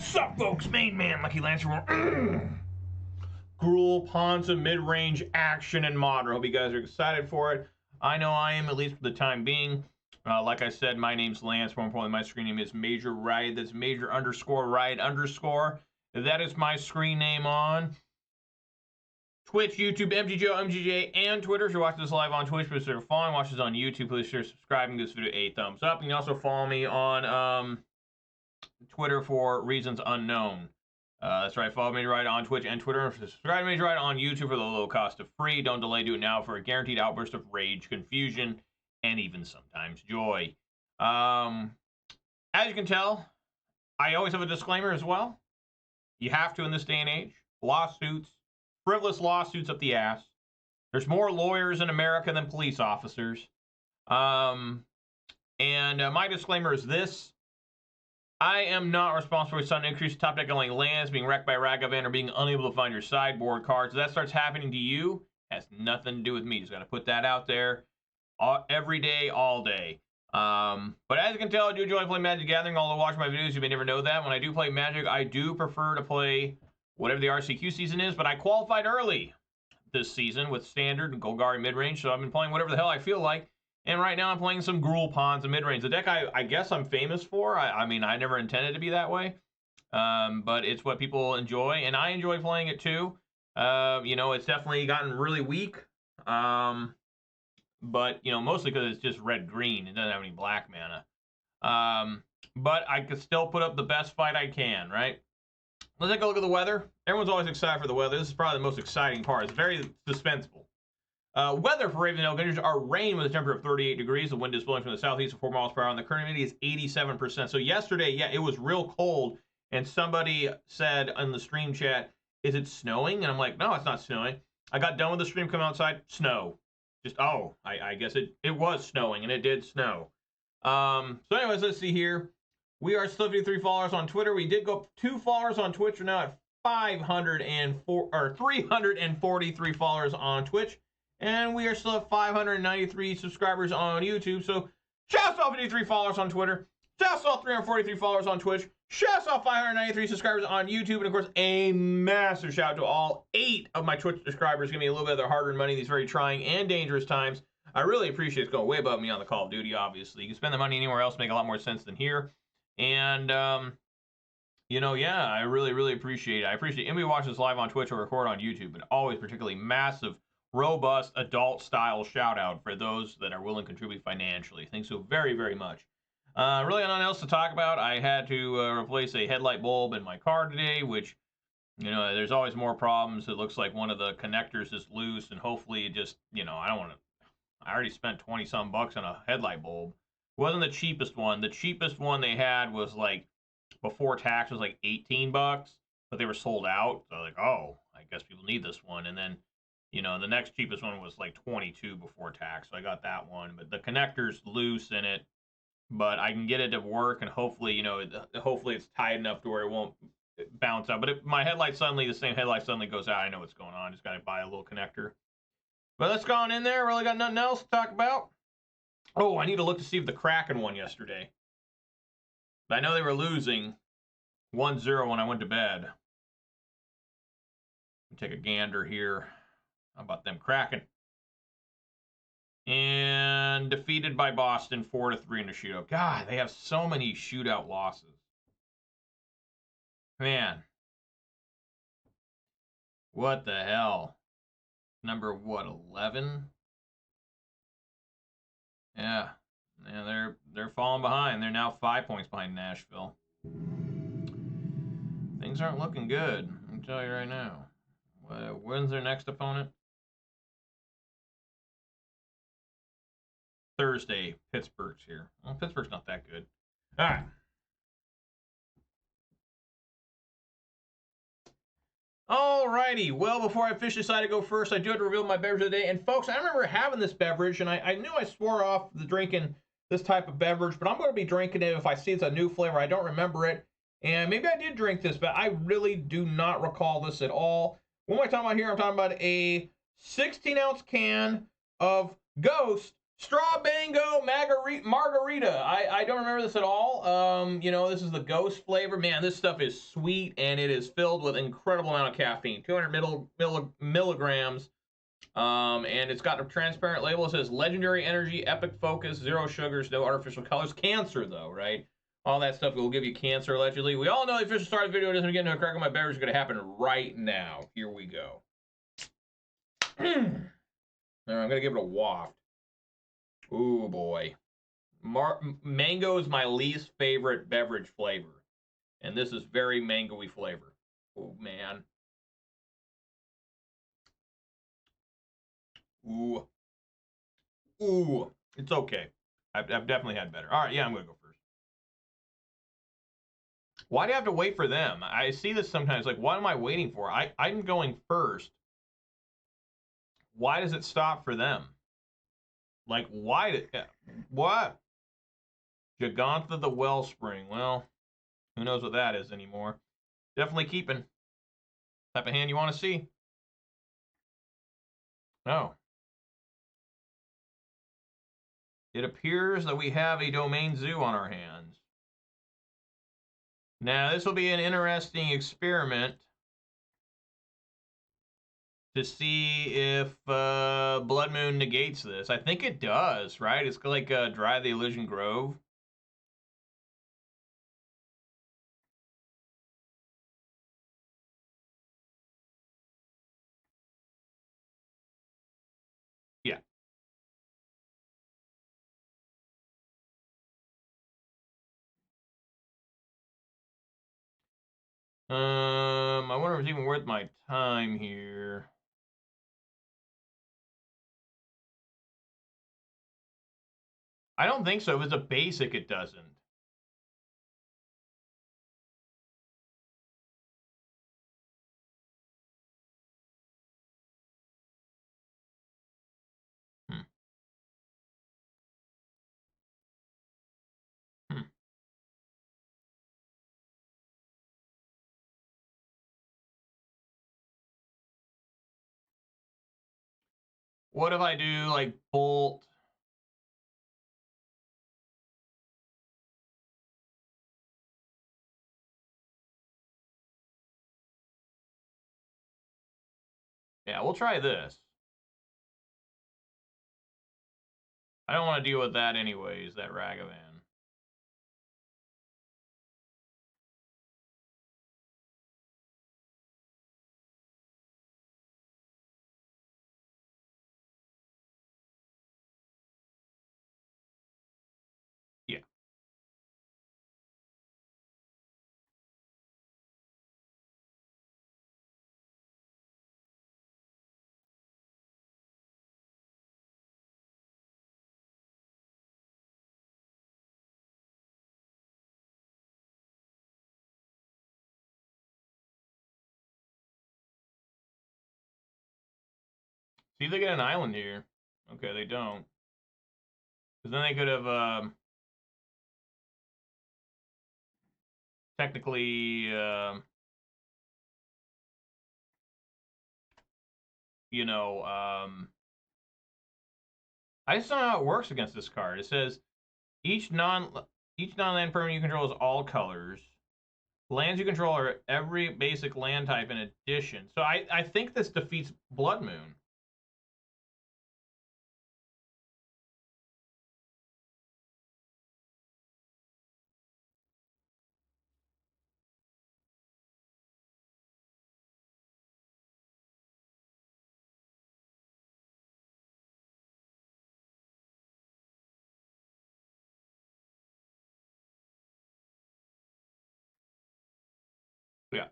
Sup, folks? Main man, Lucky Lancer. Gruul Ponza Midrange action and modern. Hope you guys are excited for it. I know I am, at least for the time being. Like I said, my name's Lance. More importantly, my screen name is Major Ride. That's Major _ Ride _ That is my screen name on Twitch, YouTube, MTGO, MTGA, and Twitter. If you're watching this live on Twitch, please consider following. Watch this on YouTube. Please share, subscribing. Give this video a thumbs up. You can also follow me on Twitter for reasons unknown. That's right. Follow Major Ride on Twitch and Twitter. Subscribe to Major Ride on YouTube for the low cost of free. Don't delay. Do it now for a guaranteed outburst of rage, confusion, and even sometimes joy. As you can tell, I always have a disclaimer as well. You have to in this day and age. Lawsuits, frivolous lawsuits up the ass. There's more lawyers in America than police officers. My disclaimer is this. I am not responsible for sudden increase top deck only lands, being wrecked by Ragavan, or being unable to find your sideboard cards. If that starts happening to you, it has nothing to do with me. Just got to put that out there every day, all day. But as you can tell, I do enjoy playing Magic Gathering. Although watching my videos, you may never know that. When I do play Magic, I do prefer to play whatever the RCQ season is, but I qualified early this season with Standard and Golgari Midrange, so I've been playing whatever the hell I feel like. And right now I'm playing some Gruul Ponza Midrange. The deck I guess I'm famous for. I mean, I never intended to be that way. But it's what people enjoy, and I enjoy playing it too. You know, it's definitely gotten really weak. But, you know, mostly because it's just red-green. It doesn't have any black mana. But I could still put up the best fight I can, right? Let's take a look at the weather. Everyone's always excited for the weather. This is probably the most exciting part. It's very suspenseful. Weather for Ravendale conditions are rain with a temperature of 38 degrees. The wind is blowing from the southeast at 4 miles per hour, and the current humidity is 87%. So yesterday, yeah, it was real cold, and somebody said in the stream chat, is it snowing? And I'm like, no, it's not snowing. I got done with the stream, come outside, snow. Just, oh, I guess it was snowing, and it did snow. So anyways, let's see here. We are still 53 followers on Twitter. We did go up 2 followers on Twitch. We're now at 343 followers on Twitch. And we are still at 593 subscribers on YouTube. So, shout out to all 53 followers on Twitter. Shout out to all 343 followers on Twitch. Shout out to all 593 subscribers on YouTube. And, of course, a massive shout out to all 8 of my Twitch subscribers. Give me a little bit of their hard-earned money in these very trying and dangerous times. I really appreciate it. It's going way above me on the Call of Duty, obviously. You can spend the money anywhere else, make a lot more sense than here. And, you know, yeah, I really, really appreciate it. I appreciate anybody who watches live on Twitch or record on YouTube. But always particularly massive, robust, adult-style shout-out for those that are willing to contribute financially. Thanks so very, very much. Really nothing else to talk about. I had to replace a headlight bulb in my car today, which, you know, there's always more problems. It looks like one of the connectors is loose, and hopefully it just, you know, I already spent 20-some bucks on a headlight bulb. It wasn't the cheapest one. The cheapest one they had was, like, before tax was like 18 bucks, but they were sold out. So like, oh, I guess people need this one. And then, you know, the next cheapest one was like 22 before tax, so I got that one. But the connector's loose in it, but I can get it to work, and hopefully, you know, hopefully it's tight enough to where it won't bounce out. But if my headlight suddenly, the same headlight suddenly goes out, I know what's going on. Just got to buy a little connector. But let's go on in there. Really got nothing else to talk about. Oh, I need to look to see if the Kraken won yesterday. But I know they were losing 1-0 when I went to bed. Take a gander here. How about them Kraken? And defeated by Boston 4-3 in a shootout. God, they have so many shootout losses. Man. What the hell? Number, what, 11? Yeah. Yeah, they're falling behind. They're now 5 points behind Nashville. Things aren't looking good. I can tell you right now. When's their next opponent? Thursday. Pittsburgh's here. Well, Pittsburgh's not that good. All right. Alrighty. Well, before I officially decide to go first, I do have to reveal my beverage of the day. And folks, I remember having this beverage, and I knew I swore off the drinking this type of beverage, but I'm going to be drinking it if I see it's a new flavor. I don't remember it. And maybe I did drink this, but I really do not recall this at all. What am I talking about here? I'm talking about a 16-ounce can of Ghost Straw Bango Margarita. I don't remember this at all. You know, this is the ghost flavor. Man, this stuff is sweet, and it is filled with incredible amount of caffeine. 200 milligrams. And it's got a transparent label. It says legendary energy, epic focus, zero sugars, no artificial colors. Cancer, though, right? All that stuff will give you cancer, allegedly. We all know the official start of the video doesn't get into a crack on my beverage is going to happen right now. Here we go. All right, I'm going to give it a waft. Ooh, boy. Mango is my least favorite beverage flavor. And this is very mango-y flavor. Oh, man. Ooh. Ooh. It's okay. I've definitely had better. All right, yeah, I'm going to go first. Why do I have to wait for them? I see this sometimes. Like, what am I waiting for? I'm going first. Why does it stop for them? Like, why did... What? Gigantha the Wellspring. Well, who knows what that is anymore. Definitely keeping. Type of hand you want to see. Oh. It appears that we have a Domain Zoo on our hands. Now, this will be an interesting experiment to see if Blood Moon negates this. I think it does, right? It's like Dry the Illusion Grove. Yeah. I wonder if it's even worth my time here. I don't think so. If it's a basic, it doesn't. Hmm. Hmm. What if I do, like, Bolt? Yeah, we'll try this. I don't want to deal with that anyways, that Ragavan. Yeah. See if they get an island here. Okay, they don't. Because then they could have, technically, you know, I just don't know how it works against this card. It says each non-land permanent you control is all colors. Lands you control are every basic land type in addition. So I think this defeats Blood Moon. Yeah.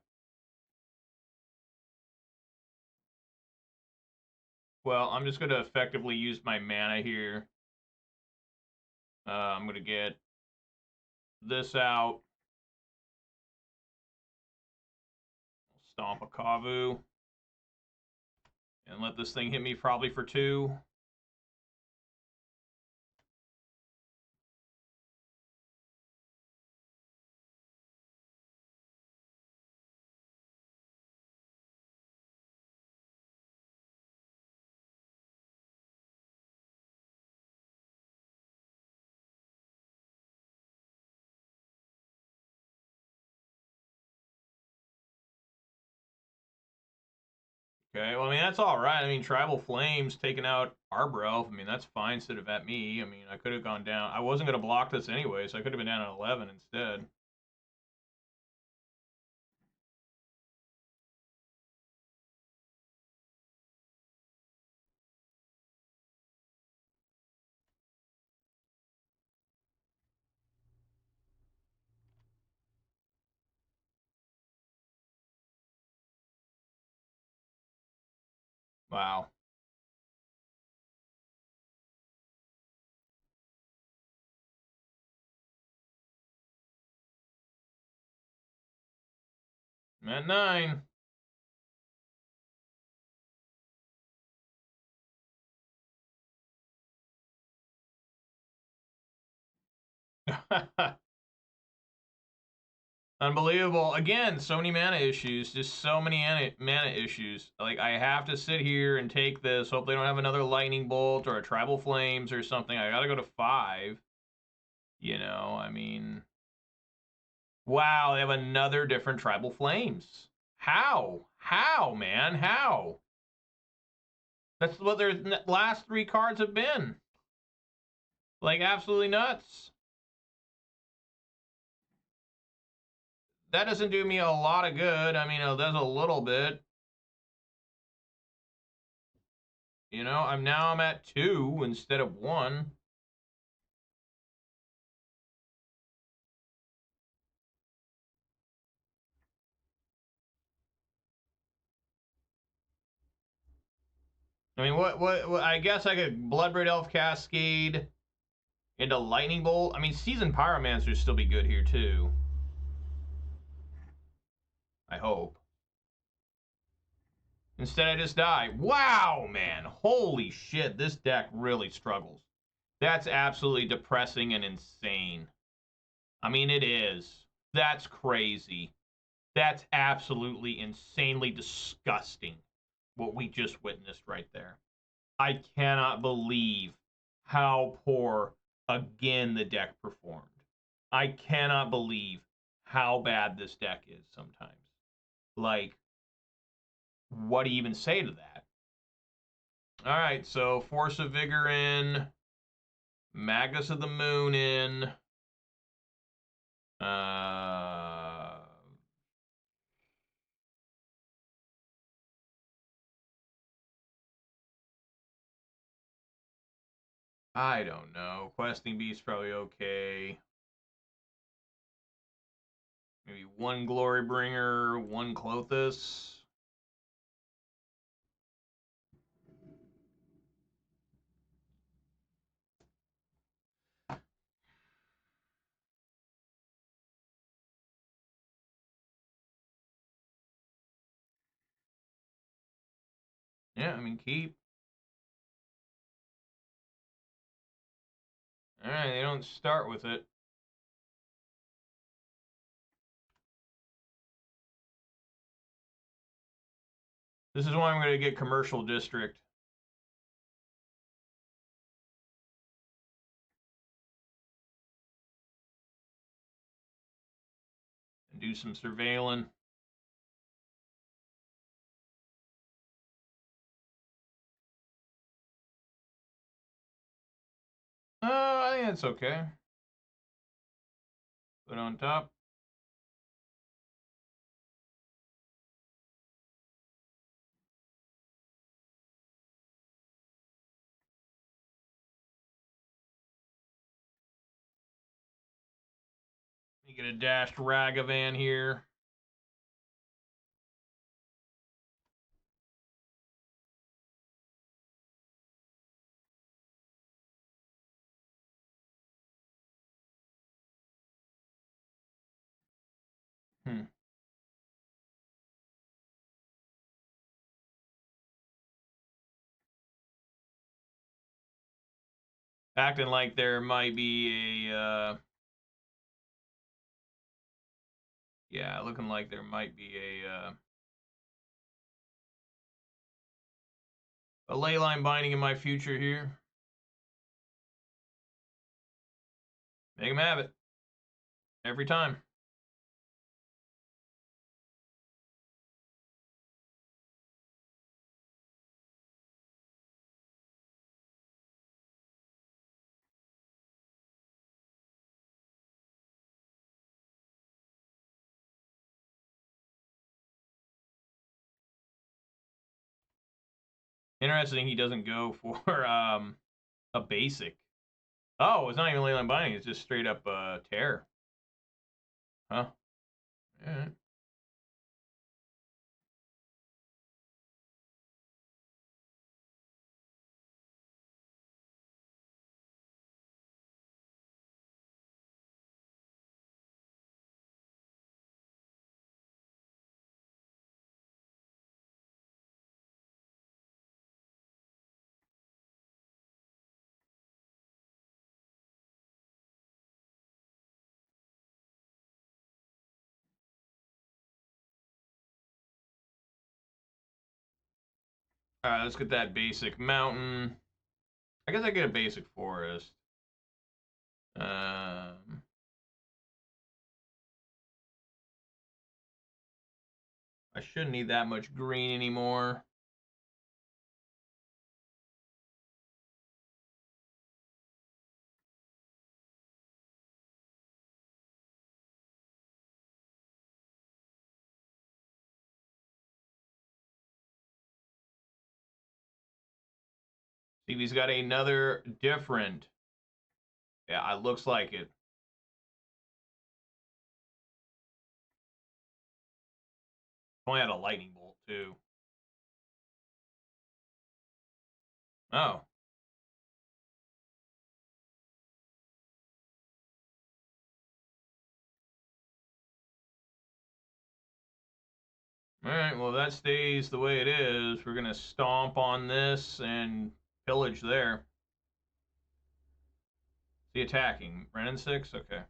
Well, I'm just going to effectively use my mana here. I'm going to get this out. Stomp a Kavu. And let this thing hit me probably for 2. Okay, well, I mean, that's all right. I mean, Tribal Flames taking out Arbor Elf. I mean, that's fine instead of at me. I mean, I could have gone down. I wasn't going to block this anyway, so I could have been down at 11 instead. Wow. I'm at 9. Unbelievable. Again, so many mana issues. Just so many mana issues. Like, I have to sit here and take this. Hope they don't have another Lightning Bolt or a Tribal Flames or something. I gotta go to 5. You know, I mean... Wow, they have another different Tribal Flames. How? How, man? How? That's what their last 3 cards have been. Like, absolutely nuts. That doesn't do me a lot of good. I mean, it does a little bit. You know, I'm at 2 instead of 1. I mean, what I guess I could Bloodbraid Elf Cascade into Lightning Bolt. I mean, Seasoned Pyromancer would still be good here, too. I hope. Instead, I just die. Wow, man. Holy shit, this deck really struggles. That's absolutely depressing and insane. I mean, it is. That's crazy. That's absolutely insanely disgusting, what we just witnessed right there. I cannot believe how poor, again, the deck performed. I cannot believe how bad this deck is sometimes. Like, what do you even say to that? All right, so Force of Vigor in, Magus of the Moon in, I don't know. Questing Beast probably okay. Maybe 1 Glorybringer, 1 Klothys. Yeah, I mean, keep. All right, they don't start with it. This is why I'm going to get Commercial District. And do some surveilling. I think that's okay. Put on top. You get a dashed Ragavan here. Acting like there might be a... yeah, looking like there might be a Leyline Binding in my future here. Make him have it. Every time. Interesting he doesn't go for a basic. Oh, it's not even Leyline Binding, it's just straight up tear. Huh. Alright. Alright, let's get that basic mountain. I guess I get a basic forest. I shouldn't need that much green anymore. See if he's got another different. Yeah, it looks like it. Only had a lightning bolt too. Oh. Alright, well, if that stays the way it is, we're going to stomp on this and pillage there. Is he attacking? Wrenn and Six? Okay.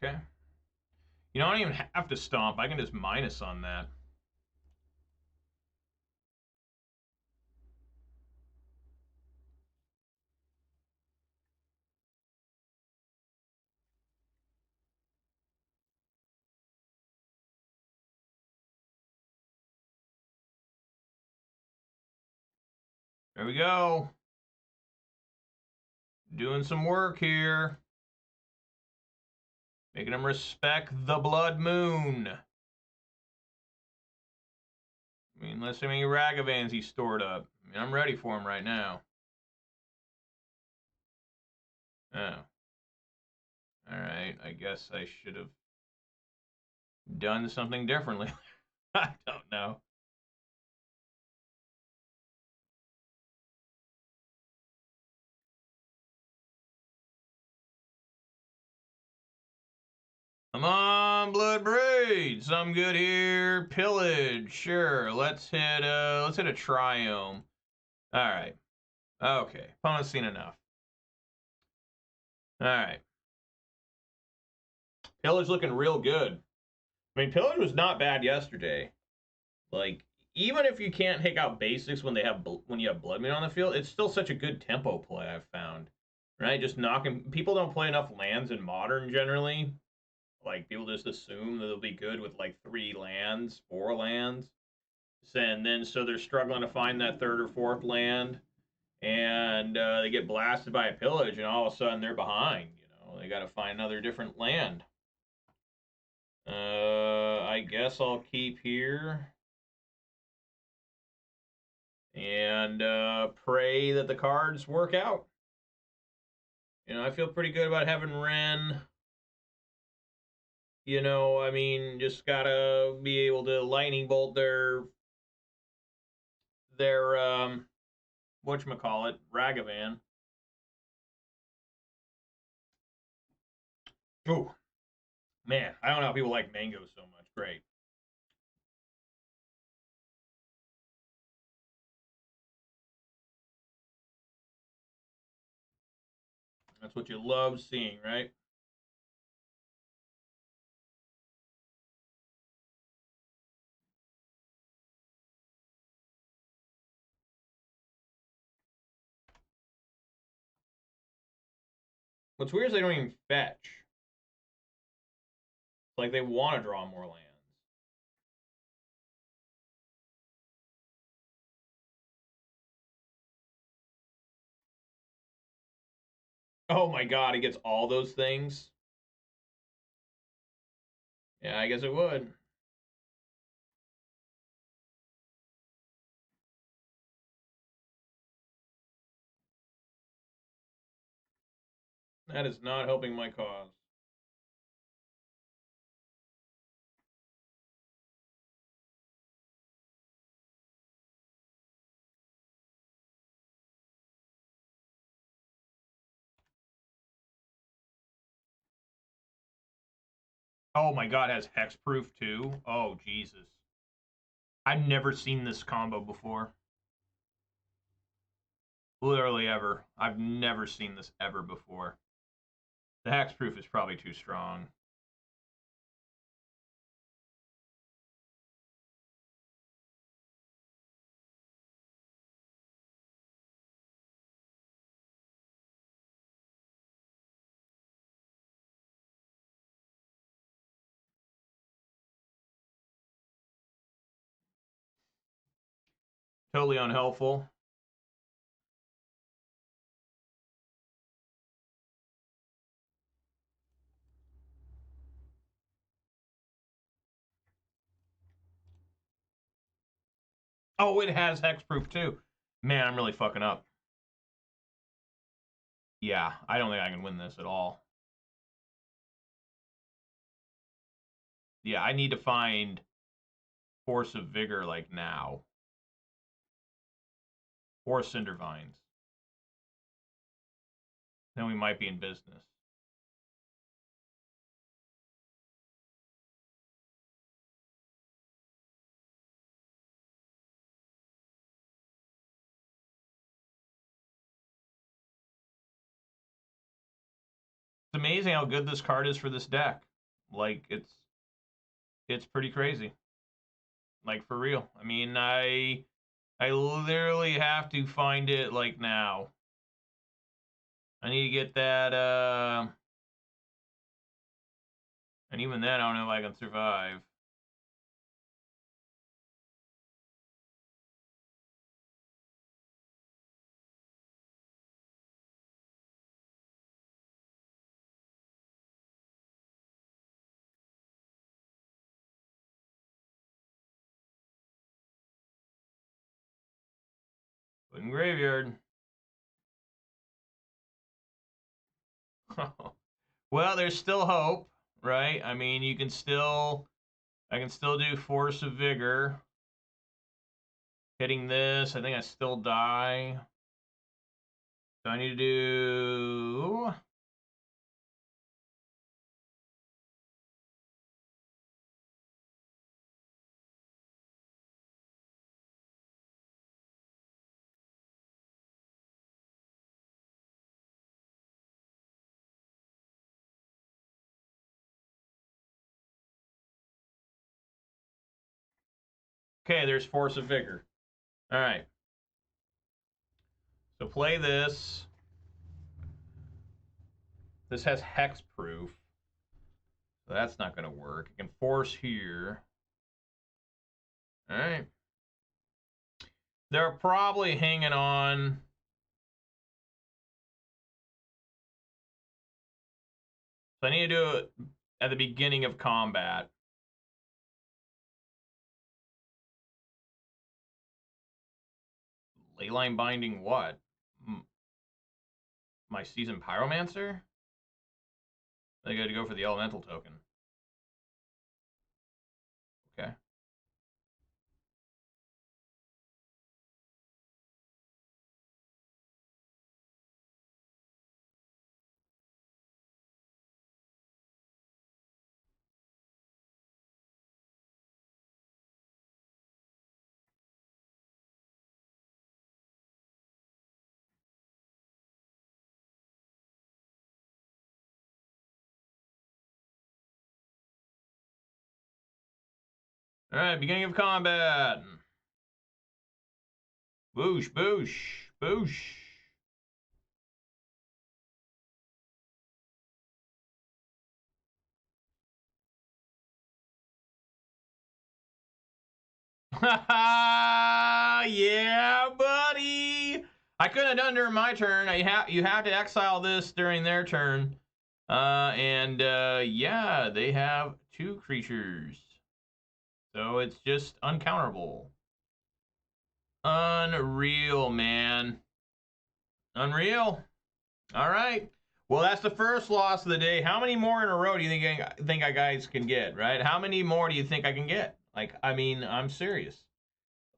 Okay. You don't even have to stomp. I can just minus on that. There we go. Doing some work here. Making him respect the blood moon. I mean, let's see how many Ragavans he stored up. I mean, I'm ready for him right now. Oh. Alright, I guess I should have done something differently. I don't know. Come on, Bloodbraid. Some good here. Pillage. Sure. Let's hit a Triome. Alright. Okay. Opponent's seen enough. Alright. Pillage looking real good. I mean, Pillage was not bad yesterday. Like, even if you can't take out basics when you have Blood Moon on the field, it's still such a good tempo play, I've found. Right? Just knocking. People don't play enough lands in Modern generally. Like, people just assume that they'll be good with like 3 lands, 4 lands. And then so they're struggling to find that 3rd or 4th land. And they get blasted by a pillage, and all of a sudden they're behind. You know, they got to find another different land. I guess I'll keep here. And pray that the cards work out. You know, I feel pretty good about having Wrenn. You know, I mean, just gotta be able to lightning bolt their whatchamacallit, Ragavan. Ooh, man, I don't know how people like mango so much. Great. That's what you love seeing, right? What's weird is they don't even fetch. It's like they want to draw more lands. Oh my god, it gets all those things? Yeah, I guess it would. That is not helping my cause. Oh my god, it has hexproof too? Oh, Jesus. I've never seen this combo before. Literally ever. I've never seen this ever before. The hexproof is probably too strong. Totally unhelpful. Oh, it has hexproof too. Man, I'm really fucking up. Yeah, I don't think I can win this at all. Yeah, I need to find Force of Vigor, like, now. Or Cindervines. Then we might be in business. It's amazing how good this card is for this deck. Like, it's pretty crazy. Like, for real. I mean, I literally have to find it, like, now. I need to get that, and even then, I don't know if I can survive. Put in graveyard. Well, there's still hope, right? I mean, you can still... I can still do Force of Vigor. Hitting this, I think I still die. So I need to do... Okay, there's Force of Vigor. All right. So play this. This has hexproof. So that's not going to work. I can force here. All right. They're probably hanging on. So I need to do it at the beginning of combat. Leyline Binding what? My Seasoned Pyromancer? I got to go for the elemental token. Okay. All right, beginning of combat. Boosh, boosh, boosh. Yeah, buddy. I couldn't have done during my turn. You have to exile this during their turn. Yeah, they have 2 creatures. So it's just uncounterable. Unreal, man. Unreal. All right. Well, that's the first loss of the day. How many more in a row do you think I guys can get, right? How many more do you think I can get? Like, I mean, I'm serious.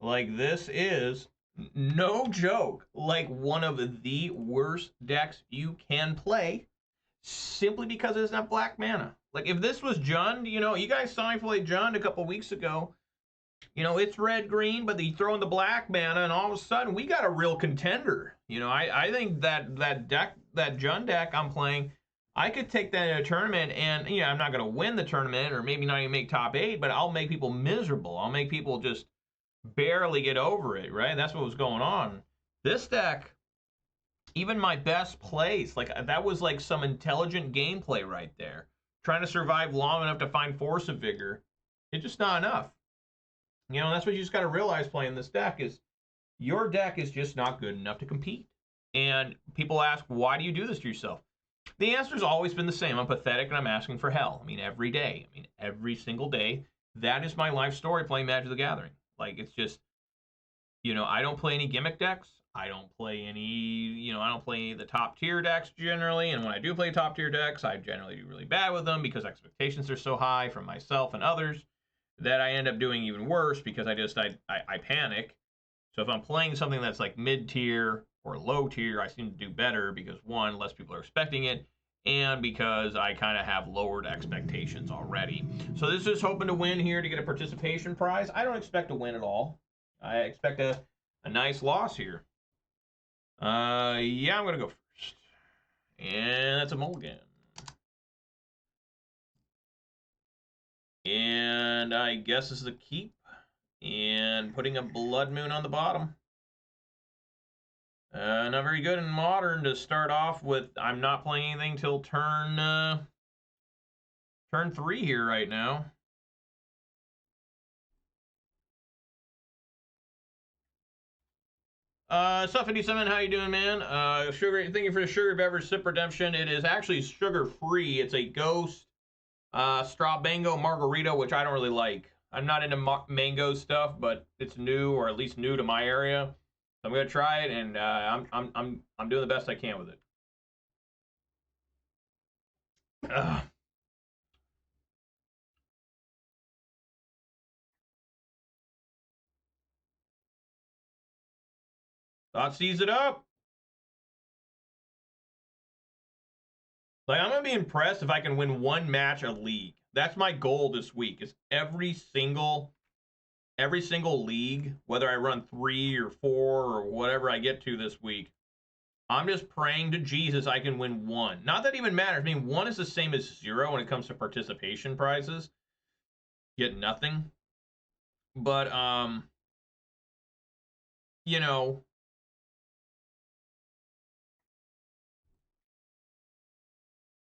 Like, this is no joke. Like, one of the worst decks you can play simply because it doesn't have black mana. Like, if this was Jund, you know, you guys saw me play Jund a couple weeks ago. You know, it's red-green, but you throw in the black mana, and all of a sudden, we got a real contender. You know, I think that deck, that Jund deck I'm playing, I could take that in a tournament, and, you know, I'm not going to win the tournament, or maybe not even make top 8, but I'll make people miserable. I'll make people just barely get over it, right? That's what was going on. This deck, even my best plays, like, that was like some intelligent gameplay right there. Trying to survive long enough to find Force of Vigor. It's just not enough. You know, that's what you just got to realize playing this deck is your deck is just not good enough to compete. And people ask, why do you do this to yourself? The answer's always been the same. I'm pathetic and I'm asking for hell. I mean, every day. I mean, every single day. That is my life story playing Magic the Gathering. Like, it's just, you know, I don't play any gimmick decks. I don't play any, you know, I don't play any of the top tier decks generally. And when I do play top tier decks, I generally do really bad with them because expectations are so high from myself and others that I end up doing even worse because I panic. So if I'm playing something that's like mid tier or low tier, I seem to do better because one, less people are expecting it, and because I kind of have lowered expectations already. So this is hoping to win here to get a participation prize. I don't expect to win at all. I expect a nice loss here. Yeah, I'm gonna go first, and that's a mulligan. And I guess this is a keep. And putting a Blood Moon on the bottom. Not very good in Modern to start off with. I'm not playing anything till turn 3 here right now. Stuff 57, how you doing, man? Sugar, thank you for the sugar beverage sip redemption. It is actually sugar free. It's a ghost straw mango margarita, which I don't really like. I'm not into mango stuff, but it's new, or at least new to my area. So I'm gonna try it, and I'm doing the best I can with it. Ugh. Thought sees it up. Like, I'm gonna be impressed if I can win one match a league. That's my goal this week. Is every single league, whether I run 3 or 4 or whatever I get to this week, I'm just praying to Jesus I can win one. Not that even matters. I mean, 1 is the same as 0 when it comes to participation prizes. Get nothing. But you know,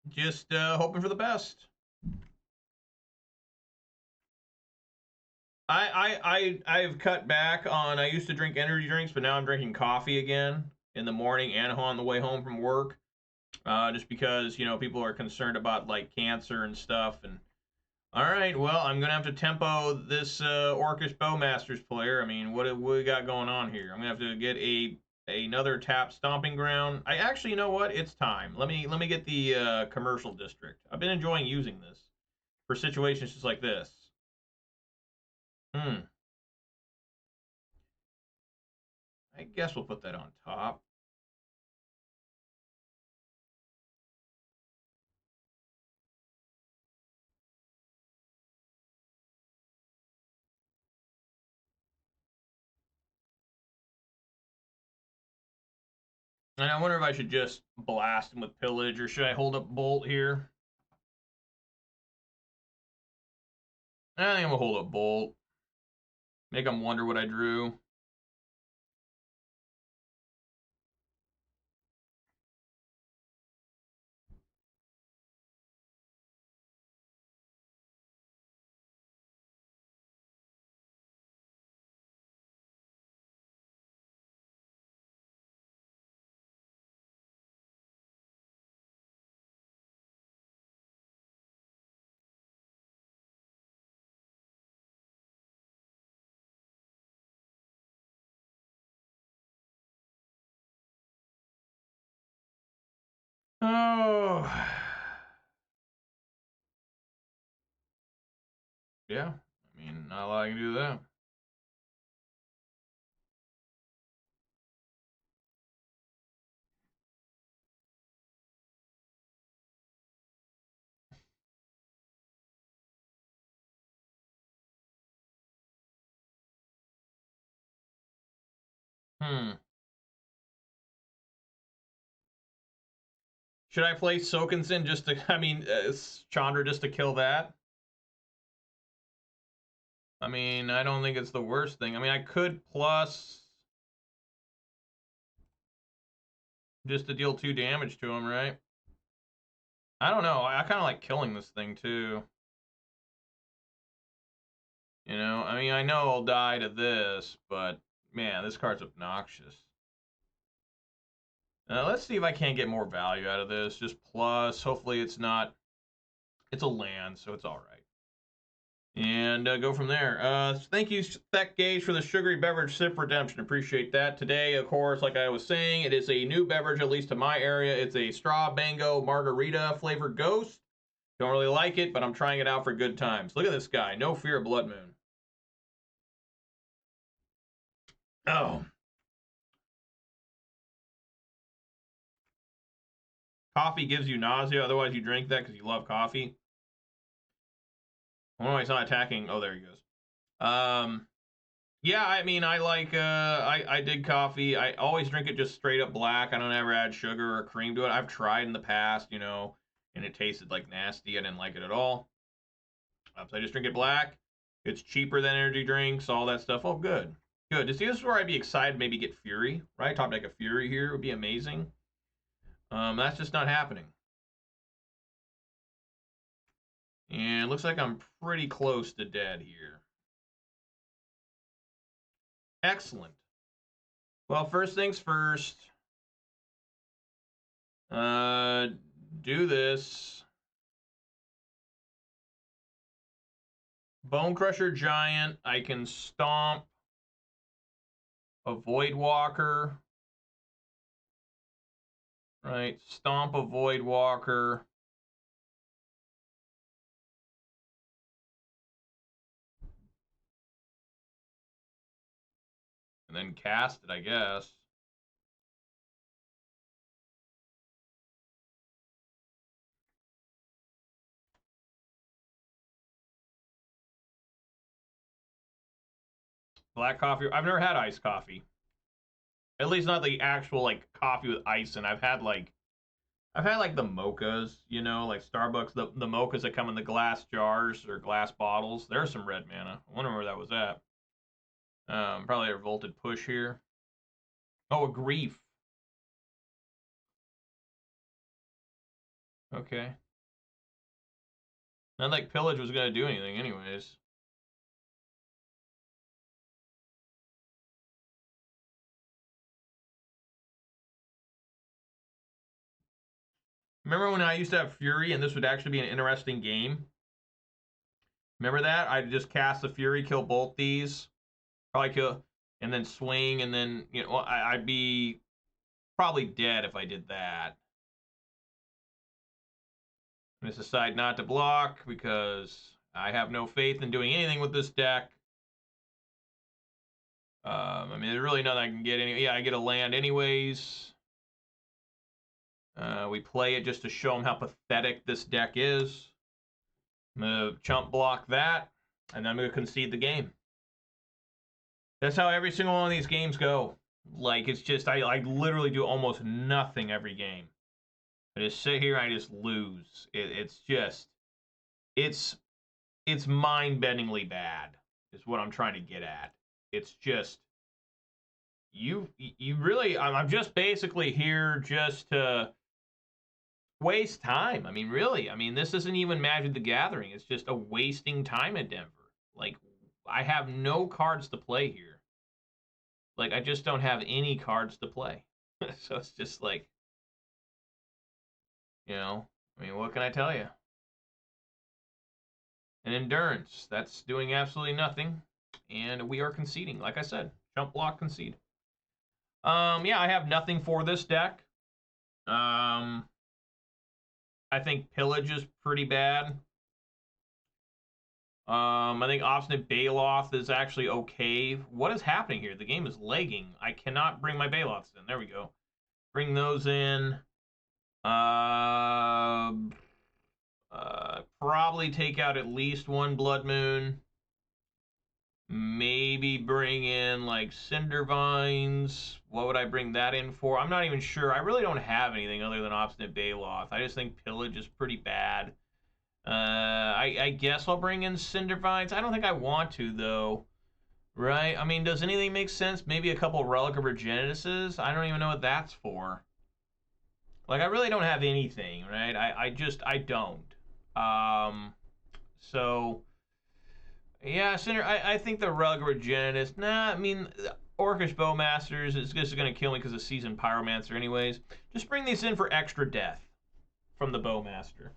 just hoping for the best. I've cut back on. I used to drink energy drinks, but now I'm drinking coffee again in the morning and on the way home from work. Just because, you know, people are concerned about like cancer and stuff. And all right, well, I'm gonna have to tempo this Orcish Bowmasters player. I mean, what we got going on here? I'm gonna have to get another tap Stomping Ground. I actually, you know what? It's time. Let me get the commercial district. I've been enjoying using this for situations just like this. I guess we'll put that on top. And I wonder if I should just blast him with Pillage, or should I hold up Bolt here? I think I'm gonna hold up Bolt. Make him wonder what I drew. Yeah, I mean, not a lot I can do that. Should I play Sokenzan just to, I mean, Chandra just to kill that? I mean, I don't think it's the worst thing. I mean, I could plus just to deal 2 damage to him, right? I don't know. I kind of like killing this thing, too. You know, I mean, I know I'll die to this, but, man, this card's obnoxious. Let's see if I can't get more value out of this. Just plus. Hopefully it's not... It's a land, so it's all right. And go from there. Thank you, Tech Gauge, for the sugary beverage sip redemption. Appreciate that. Today, of course, like I was saying, it is a new beverage, at least to my area. It's a straw mango margarita flavored ghost. Don't really like it, but I'm trying it out for good times. Look at this guy. No Fear of Blood Moon. Oh. Coffee gives you nausea. Otherwise, you drink that because you love coffee. I wonder why he's not attacking. Oh, there he goes. Yeah, I mean, I like, I dig coffee. I always drink it just straight up black. I don't ever add sugar or cream to it. I've tried in the past, you know, and it tasted like nasty. I didn't like it at all. So I just drink it black. It's cheaper than energy drinks, all that stuff. Oh, good. Good. See, this is where I'd be excited maybe get Fury, right? Top deck a Fury here would be amazing. That's just not happening. And looks like I'm pretty close to dead here. Excellent. Well, first things first. Do this. Bonecrusher Giant. I can stomp a Voidwalker. Right, stomp a Voidwalker. And then cast it, I guess. Black coffee. I've never had iced coffee. At least not the actual like coffee with ice in. I've had like the mochas, you know, like Starbucks, the mochas that come in the glass jars or glass bottles. There's some red mana. I wonder where that was at. Probably a Revolted Push here. Oh, a Grief. Okay. Not like Pillage was going to do anything anyways. Remember when I used to have Fury and this would actually be an interesting game? Remember that? I'd just cast the Fury, kill both these. Probably kill, and then swing, and then, you know, I'd be probably dead if I did that. I'm going to decide not to block because I have no faith in doing anything with this deck. I mean, there's really nothing I can get. Yeah, I get a land anyways. We play it just to show them how pathetic this deck is. I'm going to chump block that, and then I'm going to concede the game. That's how every single one of these games go. Like, it's just, I literally do almost nothing every game. I just sit here and I just lose. It's just, it's mind-bendingly bad, is what I'm trying to get at. It's just, you really, I'm just basically here just to waste time. I mean, really, I mean, this isn't even Magic the Gathering. It's just a wasting time at Denver. Like, I have no cards to play here. Like, I just don't have any cards to play. So it's just like, you know, I mean, what can I tell you? An Endurance, that's doing absolutely nothing. And we are conceding, like I said. Jump block, concede. Yeah, I have nothing for this deck. I think Pillage is pretty bad. I think Obstinate Baloth is actually okay. What is happening here? The game is lagging. I cannot bring my Baloths in. There we go. Bring those in. Probably take out at least one Blood Moon. Maybe bring in like Cindervines. What would I bring that in for? I'm not even sure. I really don't have anything other than Obstinate Baloth. I just think Pillage is pretty bad. I guess I'll bring in Cindervines. I don't think I want to, though. Right? I mean, does anything make sense? Maybe a couple Relic of Progenituses? I don't even know what that's for. Like, I really don't have anything, right? I don't. So, yeah, I think the Relic of Progenitus, nah, I mean, Orcish Bowmasters is just going to kill me because of Seasoned Pyromancer anyways. Just bring these in for extra death from the Bowmaster.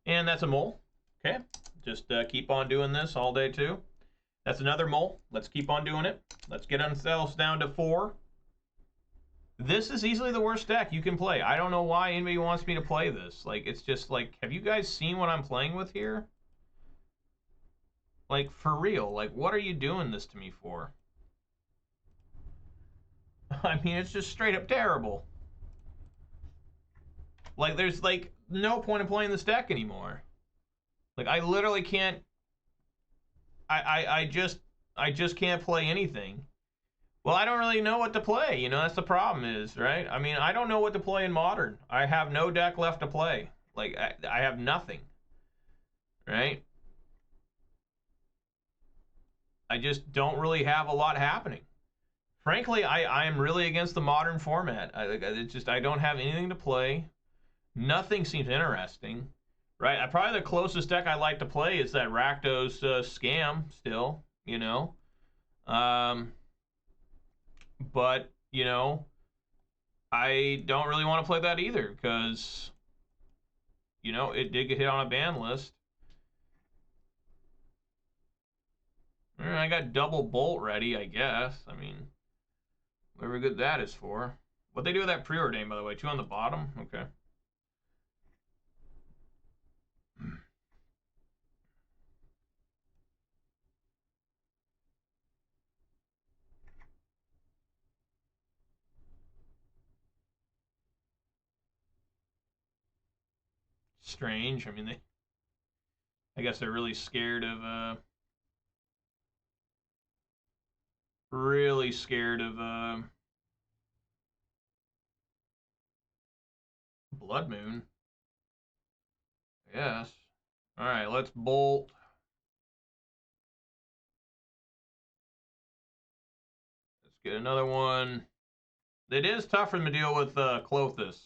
And that's a mole. Okay, just keep on doing this all day too. That's another mole. Let's keep on doing it. Let's get ourselves down to 4. This is easily the worst deck you can play. I don't know why anybody wants me to play this. Like, it's just like, have you guys seen what I'm playing with here? Like, for real. Like, what are you doing this to me for? I mean, it's just straight up terrible. Like, there's, like, no point in playing this deck anymore. Like, I literally can't... I just can't play anything. Well, I don't really know what to play. You know, that's the problem is, right? I mean, I don't know what to play in Modern. I have no deck left to play. Like, I have nothing. Right? I just don't really have a lot happening. Frankly, I am really against the Modern format. I don't have anything to play. Nothing seems interesting. Right? Probably the closest deck I like to play is that Rakdos Scam still, you know. But, you know, I don't really want to play that either because, you know, it did get hit on a ban list. I got double bolt ready, I guess. I mean, whatever good that is for. What'd they do with that preordain, by the way? 2 on the bottom? Okay. Strange. I mean, I guess they're really scared of Blood Moon. Yes. All right, let's bolt. Let's get another one. It is tougher to deal with Klothys.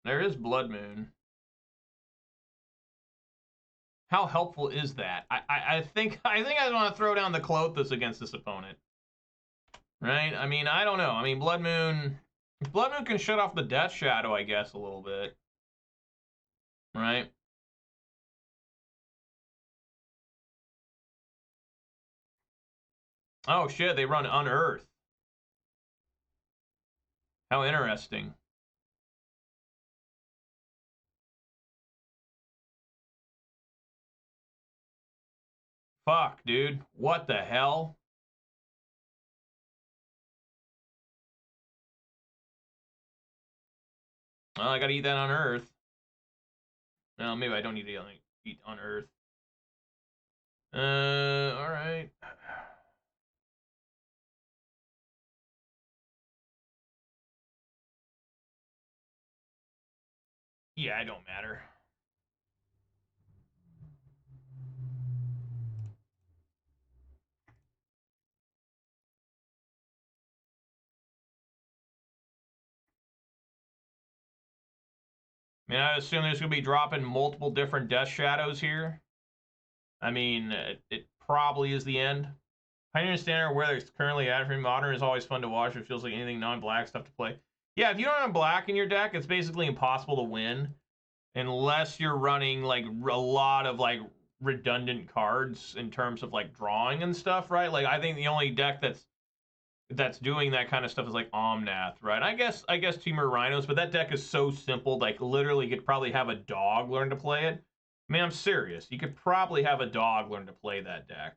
There is Blood Moon. How helpful is that? I think I want to throw down the Klothys against this opponent. Right? I mean, I don't know. I mean, Blood Moon can shut off the Death Shadow, I guess, a little bit. Right? Oh shit, they run Unearth. How interesting. Fuck, dude. What the hell? Well, I gotta eat that on Earth. No, maybe I don't need to eat on Earth. Alright. Yeah, it don't matter. I mean, I assume there's going to be dropping multiple different Death Shadows here. I mean, it probably is the end. Pioneer Standard, where it's currently at for Modern, is always fun to watch. It feels like anything non-black stuff to play. Yeah, if you don't have black in your deck, it's basically impossible to win. Unless you're running, like, a lot of, like, redundant cards in terms of like drawing and stuff, right? Like I think the only deck that's doing that kind of stuff is like Omnath, right? I guess Temur Rhinos, but that deck is so simple, like literally you could probably have a dog learn to play it. I mean, I'm serious. You could probably have a dog learn to play that deck.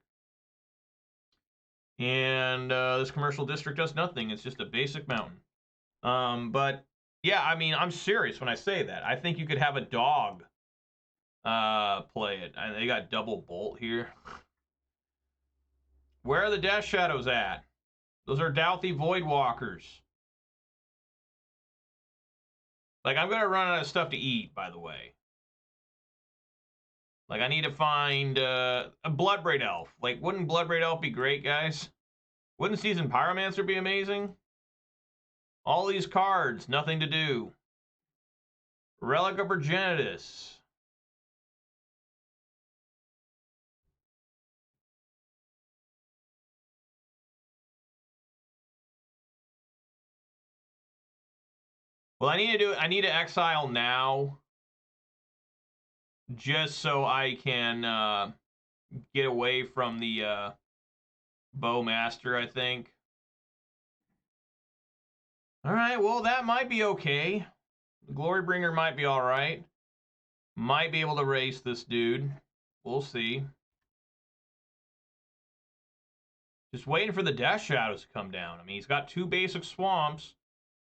And this commercial district does nothing. It's just a basic mountain. But yeah, I mean, I'm serious when I say that. I think you could have a dog play it. They got double bolt here. Where are the Death Shadows at? Those are Douthie Voidwalkers. Like, I'm going to run out of stuff to eat, by the way. Like, I need to find a Bloodbraid Elf. Like, wouldn't Bloodbraid Elf be great, guys? Wouldn't Seasoned Pyromancer be amazing? All these cards, nothing to do. Relic of Progenitus. Well, I need to exile now. Just so I can get away from the Bowmaster, I think. Alright, well, that might be okay. The Glorybringer might be alright. Might be able to race this dude. We'll see. Just waiting for the Death Shadows to come down. I mean, he's got 2 basic swamps.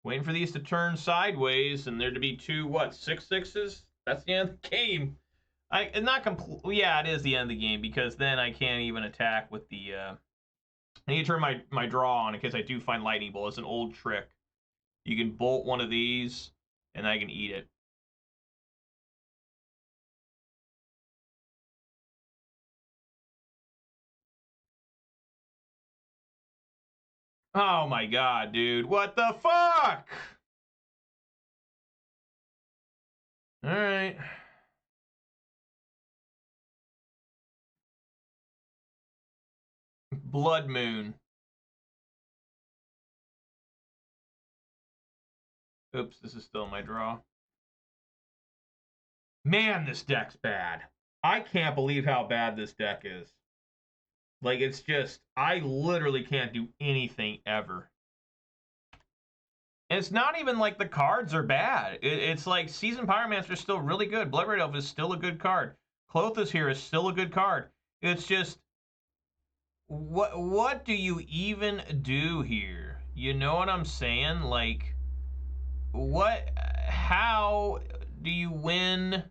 Waiting for these to turn sideways and there to be 2, what, 6/6s? That's the end of the game. Not complete. Yeah, it is the end of the game because then I can't even attack with the. I need to turn my draw on in case I do find Lightning Bolt. It's an old trick. You can bolt one of these, and I can eat it. Oh my god, dude! What the fuck? All right. Blood Moon. Oops, this is still my draw. Man, this deck's bad. I can't believe how bad this deck is. Like, it's just, I literally can't do anything ever. And it's not even like the cards are bad. It's like Seasoned Pyromancer is still really good. Bloodbraid Elf is still a good card. Klothys here is still a good card. It's just, what do you even do here? You know what I'm saying? Like, how do you win?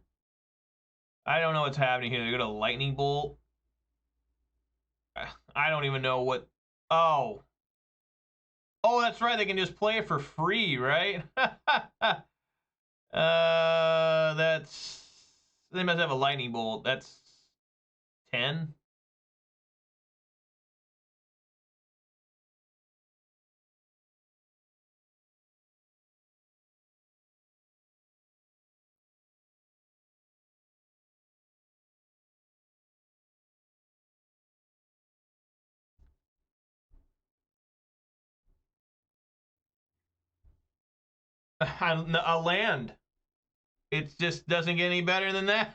I don't know what's happening here. They got a Lightning Bolt. I don't even know what, oh, that's right. They can just play it for free, right? They must have a Lightning Bolt. That's 10. A land. It just doesn't get any better than that.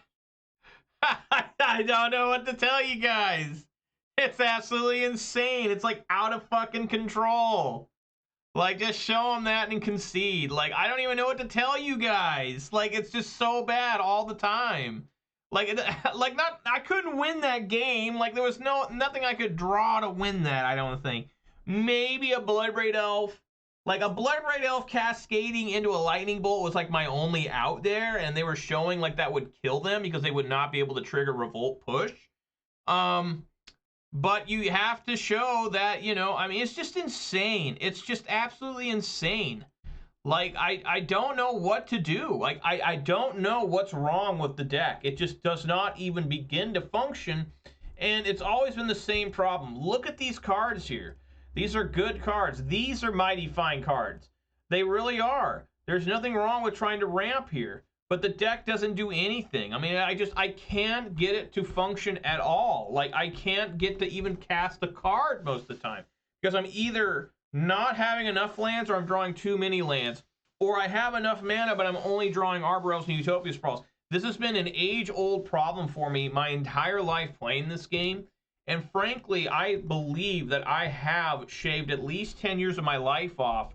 I don't know what to tell you guys. It's absolutely insane. It's like out of fucking control. Like, just show them that and concede. Like, I don't even know what to tell you guys. Like, it's just so bad all the time. Like, I couldn't win that game. Like, there was nothing I could draw to win that, I don't think. Maybe a Bloodbraid Elf. Like, a Bloodbraid Elf cascading into a Lightning Bolt was, like, my only out there, and they were showing, like, that would kill them because they would not be able to trigger Revolt Push. But you have to show that, you know, I mean, it's just insane. It's just absolutely insane. Like, I don't know what to do. Like, I don't know what's wrong with the deck. It just does not even begin to function, and it's always been the same problem. Look at these cards here. These are good cards. These are mighty fine cards. They really are. There's nothing wrong with trying to ramp here, but the deck doesn't do anything. I mean, I can't get it to function at all. Like, I can't get to even cast a card most of the time because I'm either not having enough lands or I'm drawing too many lands, or I have enough mana, but I'm only drawing Arbor Elves and Utopia Sprawls. This has been an age-old problem for me my entire life playing this game. And frankly, I believe that I have shaved at least 10 years of my life off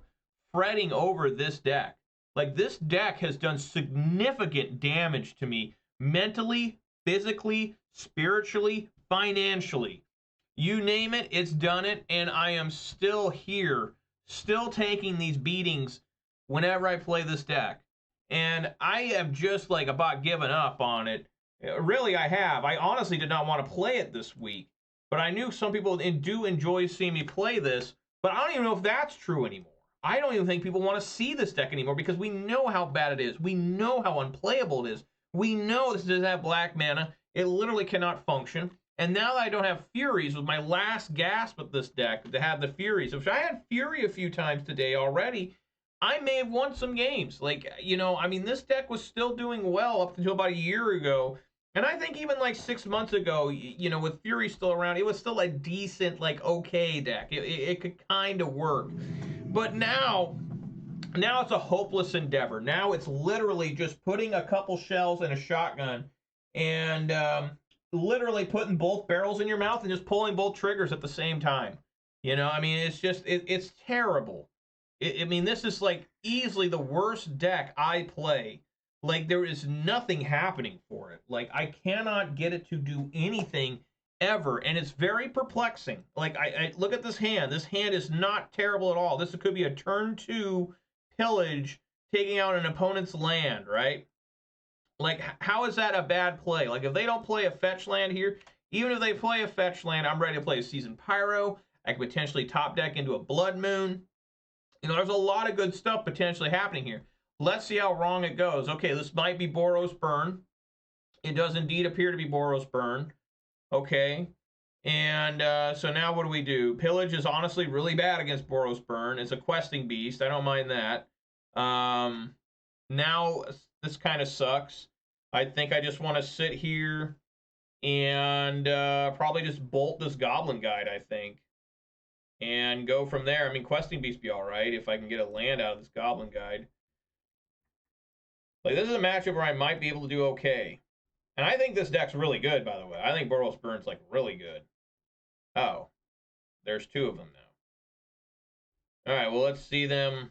fretting over this deck. Like, this deck has done significant damage to me mentally, physically, spiritually, financially. You name it, it's done it, and I am still here, still taking these beatings whenever I play this deck. And I have just like about given up on it. Really, I have. I honestly did not want to play it this week, but I knew some people do enjoy seeing me play this, but I don't even know if that's true anymore. I don't even think people want to see this deck anymore because we know how bad it is. We know how unplayable it is. We know this doesn't have black mana. It literally cannot function. And now that I don't have Furies, with my last gasp at this deck to have the Furies, if I had Fury a few times today already, I may have won some games. Like, you know, I mean, this deck was still doing well up until about a year ago. And I think even like 6 months ago, you know, with Fury still around, it was still a decent, like, okay deck. It could kind of work. But now it's a hopeless endeavor. Now it's literally just putting a couple shells in a shotgun and literally putting both barrels in your mouth and just pulling both triggers at the same time. You know, I mean, it's just, it's terrible. I mean, this is like easily the worst deck I play. Like, there is nothing happening for it. Like, I cannot get it to do anything ever, and it's very perplexing. Like, I look at this hand. This hand is not terrible at all. This could be a turn 2 pillage taking out an opponent's land, right? Like, how is that a bad play? Like, if they don't play a fetch land here, even if they play a fetch land, I'm ready to play a Seasoned Pyro. I could potentially top deck into a Blood Moon. You know, there's a lot of good stuff potentially happening here. Let's see how wrong it goes. Okay, this might be Boros Burn. It does indeed appear to be Boros Burn. Okay. And so now what do? Pillage is honestly really bad against Boros Burn. It's a questing beast. I don't mind that. Now this kind of sucks. I think I just want to sit here and probably just bolt this Goblin Guide, I think. And go from there. I mean, questing beast be all right if I can get a land out of this Goblin Guide. Like, this is a matchup where I might be able to do okay. And I think this deck's really good, by the way. I think Boros Burn's, like, really good. Oh. There's 2 of them now. Alright, well, let's see them.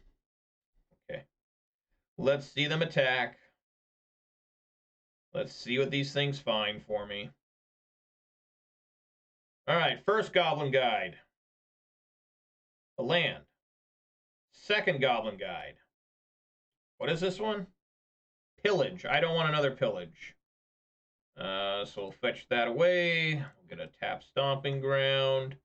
Okay. Let's see them attack. Let's see what these things find for me. Alright, first Goblin Guide. A land. Second Goblin Guide. What is this one? Pillage. I don't want another Pillage. So we'll fetch that away. We'll get a tap Stomping Ground.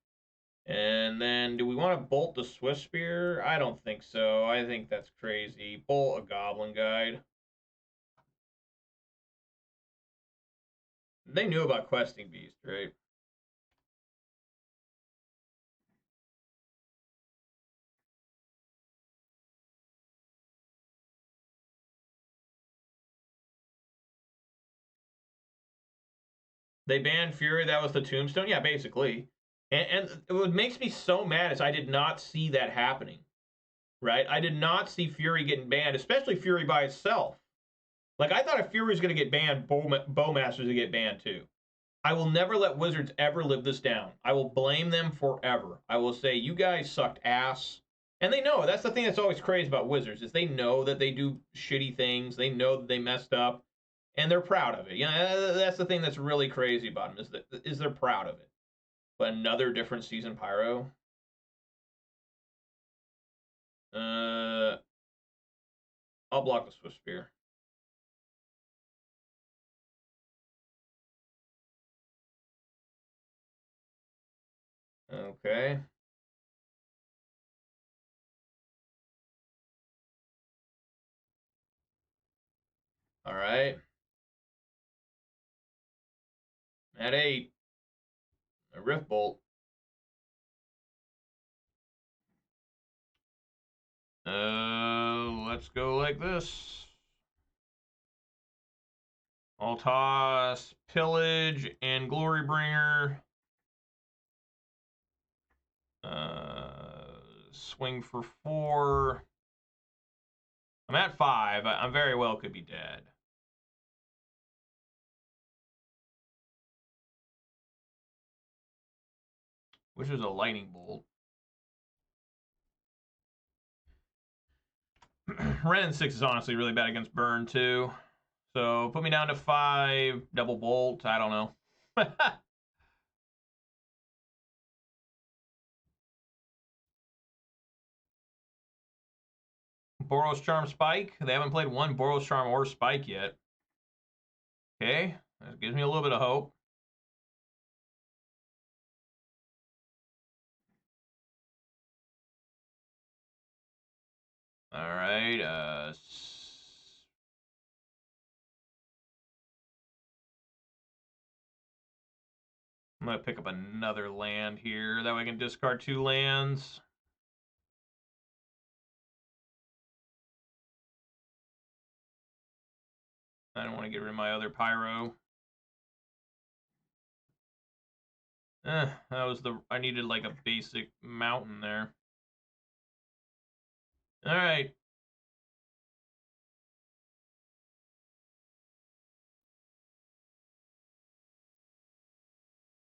And then, do we want to bolt the Swift Spear? I don't think so. I think that's crazy. Bolt a Goblin Guide. They knew about Questing Beast, right? They banned Fury. That was the Tombstone? Yeah, basically. And what makes me so mad is I did not see that happening. Right? I did not see Fury getting banned, especially Fury by itself. Like, I thought if Fury was going to get banned, Bowmasters would get banned too. I will never let Wizards ever live this down. I will blame them forever. I will say, you guys sucked ass. And they know. That's the thing that's always crazy about Wizards, is they know that they do shitty things. They know that they messed up. And they're proud of it. You know, that's the thing that's really crazy about them, is they're proud of it. But another different Seasoned Pyro. I'll block the Swift Spear. Okay. All right. At 8. A Rift Bolt. Let's go like this. I'll toss Pillage and Glorybringer. Swing for 4. I'm at 5. I very well could be dead. Which is a lightning bolt. Wrenn and Six is honestly really bad against burn too. So put me down to 5, double bolt. I don't know. Boros Charm Spike. They haven't played one Boros Charm or Spike yet. Okay, that gives me a little bit of hope. All right. I'm going to pick up another land here. That way I can discard 2 lands. I don't want to get rid of my other Pyro. That was I needed like a basic mountain there. All right.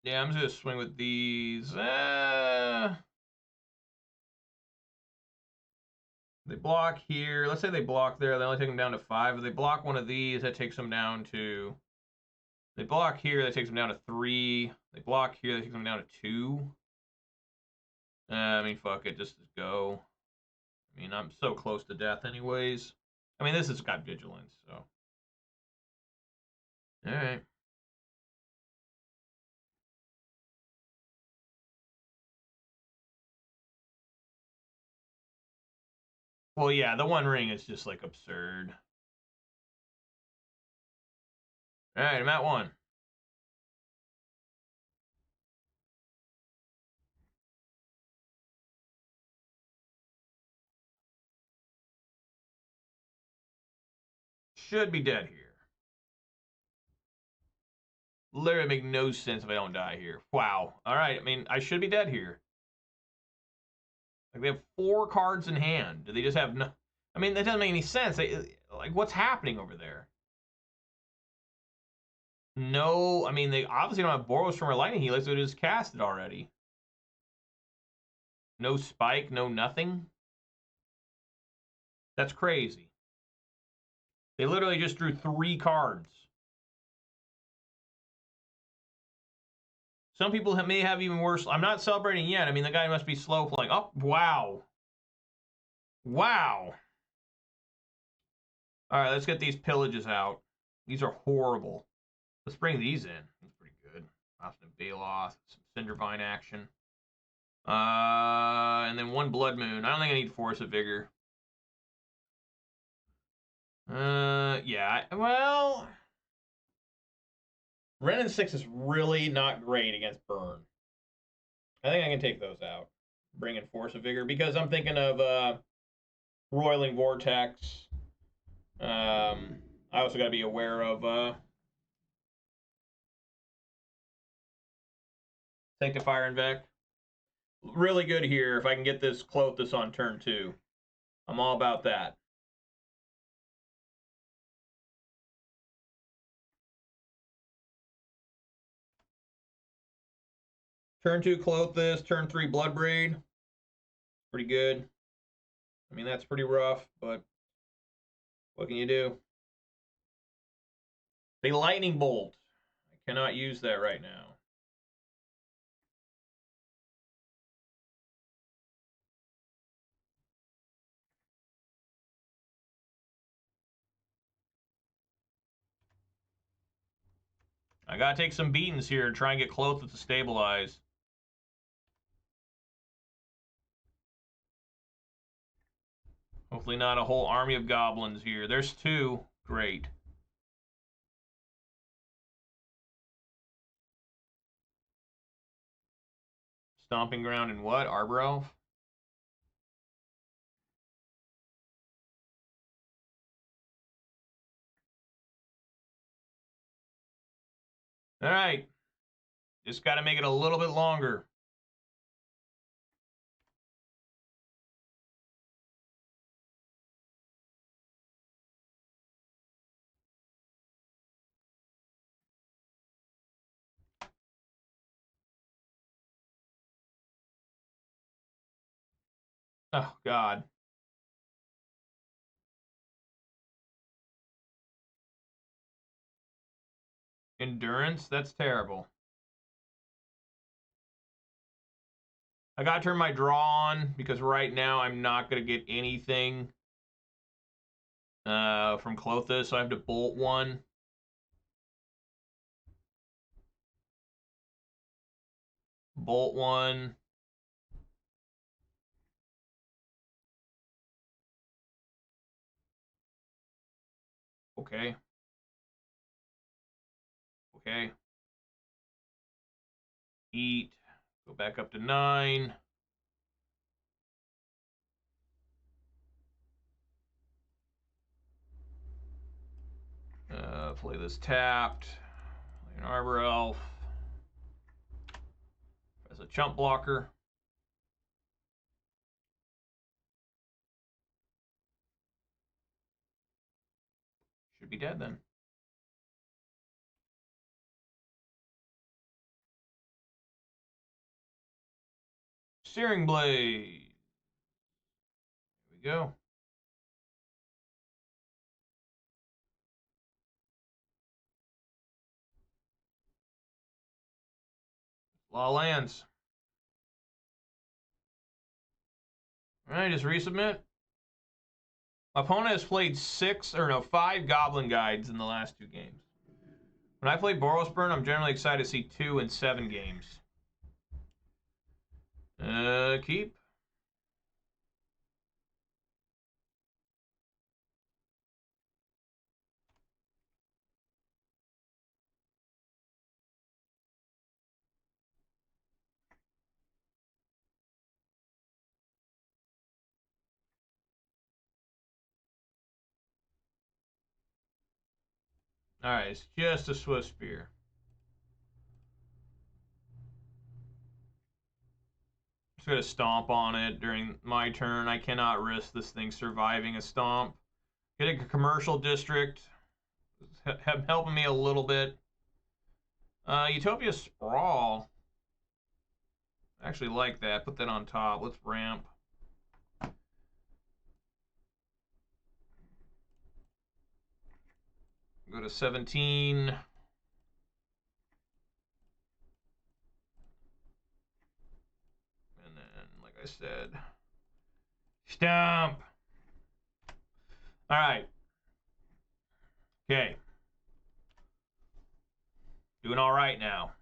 Yeah, I'm just going to swing with these. They block here. Let's say they block there. They only take them down to 5. If they block one of these, that takes them down to... They block here, that takes them down to 3. They block here, that takes them down to 2. I mean, fuck it. Just go. I mean, I'm so close to death anyways. I mean, this has got vigilance, so... Alright. Well, yeah, the One Ring is just, like, absurd. Alright, I'm at 1. Should be dead here. Literally make no sense if I don't die here. Wow. Alright, I mean, I should be dead here. Like, they have 4 cards in hand. Do they just have no... I mean, that doesn't make any sense. Like, what's happening over there? No, I mean, they obviously don't have Boros from or Lightning Helix, so it is casted already. No Spike, no nothing. That's crazy. They literally just drew 3 cards. Some people may have even worse. I'm not celebrating yet. I mean, the guy must be slow playing. Oh, wow. Wow. All right, let's get these pillages out. These are horrible. Let's bring these in. That's pretty good. Obstinate Baloth, some Cindervine action. And then 1 Blood Moon. I don't think I need Force of Vigor. Yeah. Well, Wrenn and Six is really not great against burn. I think I can take those out. Bring in Force of Vigor because I'm thinking of Roiling Vortex. I also got to be aware of Sanctifier and Vec. Really good here if I can get this Klothys on turn 2. I'm all about that. Turn 2 Klothys, turn 3 Bloodbraid. Pretty good. I mean, that's pretty rough, but what can you do? They Lightning Bolt. I cannot use that right now. I gotta take some beatings here and try and get Klothys to stabilize. Hopefully not a whole army of goblins here. There's 2. Great. Stomping Ground and what? Arbor Elf? All right. Just got to make it a little bit longer. Oh, God. Endurance? That's terrible. I gotta turn my draw on because right now I'm not gonna get anything from Klothys, so I have to bolt one. Bolt one. Okay. Okay. Eat. Go back up to 9. Play this tapped. Play an Arbor Elf. As a chump blocker. Should be dead then. Searing Blade. There we go. Law lands. Alright, just resubmit. My opponent has played 5 Goblin Guides in the last 2 games. When I play Boros Burn, I'm generally excited to see 2 and 7 games. Keep. Alright, it's just a Swift Spear. Just gonna stomp on it during my turn. I cannot risk this thing surviving a stomp. Getting a commercial district. Helping me a little bit. Utopia Sprawl. I actually like that. Put that on top. Let's ramp. Go to 17. And then, like I said, stomp. All right. Okay. Doing all right now.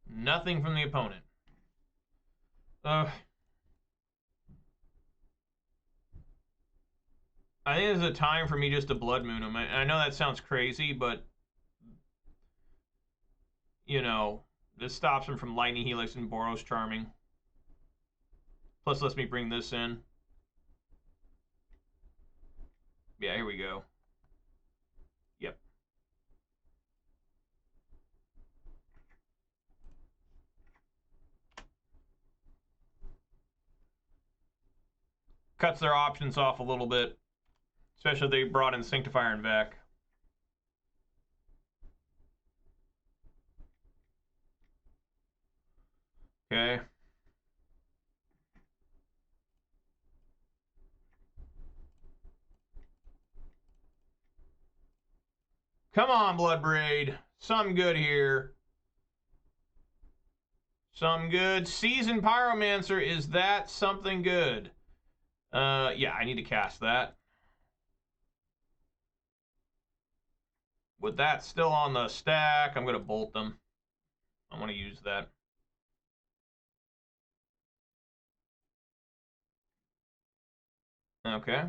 Nothing from the opponent. I think this is a time for me just to Blood Moon him. I know that sounds crazy, but you know, this stops him from Lightning Helix and Boros Charming. Plus lets me bring this in. Yeah, here we go. Yep. Cuts their options off a little bit. Especially if they brought in Sanctifier and Vec. Okay. Come on, Bloodbraid. Something good here. Something good. Seasoned Pyromancer, is that something good? Yeah, I need to cast that. With that still on the stack, I'm going to bolt them. I want to use that. Okay.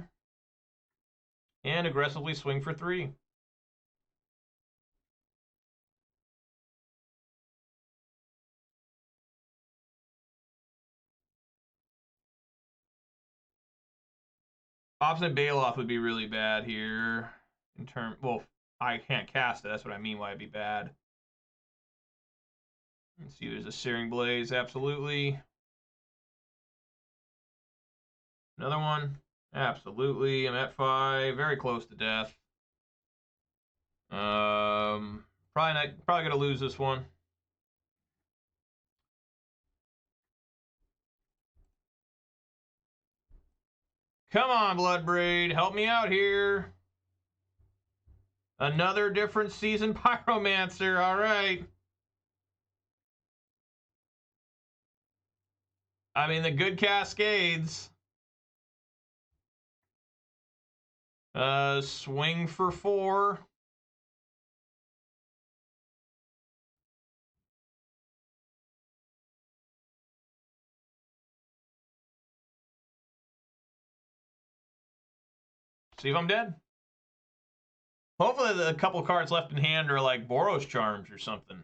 And aggressively swing for 3. Obstinate Baloth would be really bad here. Well, I can't cast it. That's what I mean why it'd be bad. Let's see, there's a Searing Blaze, absolutely. Another one, absolutely. I'm at 5, very close to death. Probably gonna lose this one. Come on, Bloodbraid. Help me out here. Another different Seasoned Pyromancer. All right. I mean, the good cascades. Swing for 4. See if I'm dead. Hopefully the couple cards left in hand are like Boros Charms or something.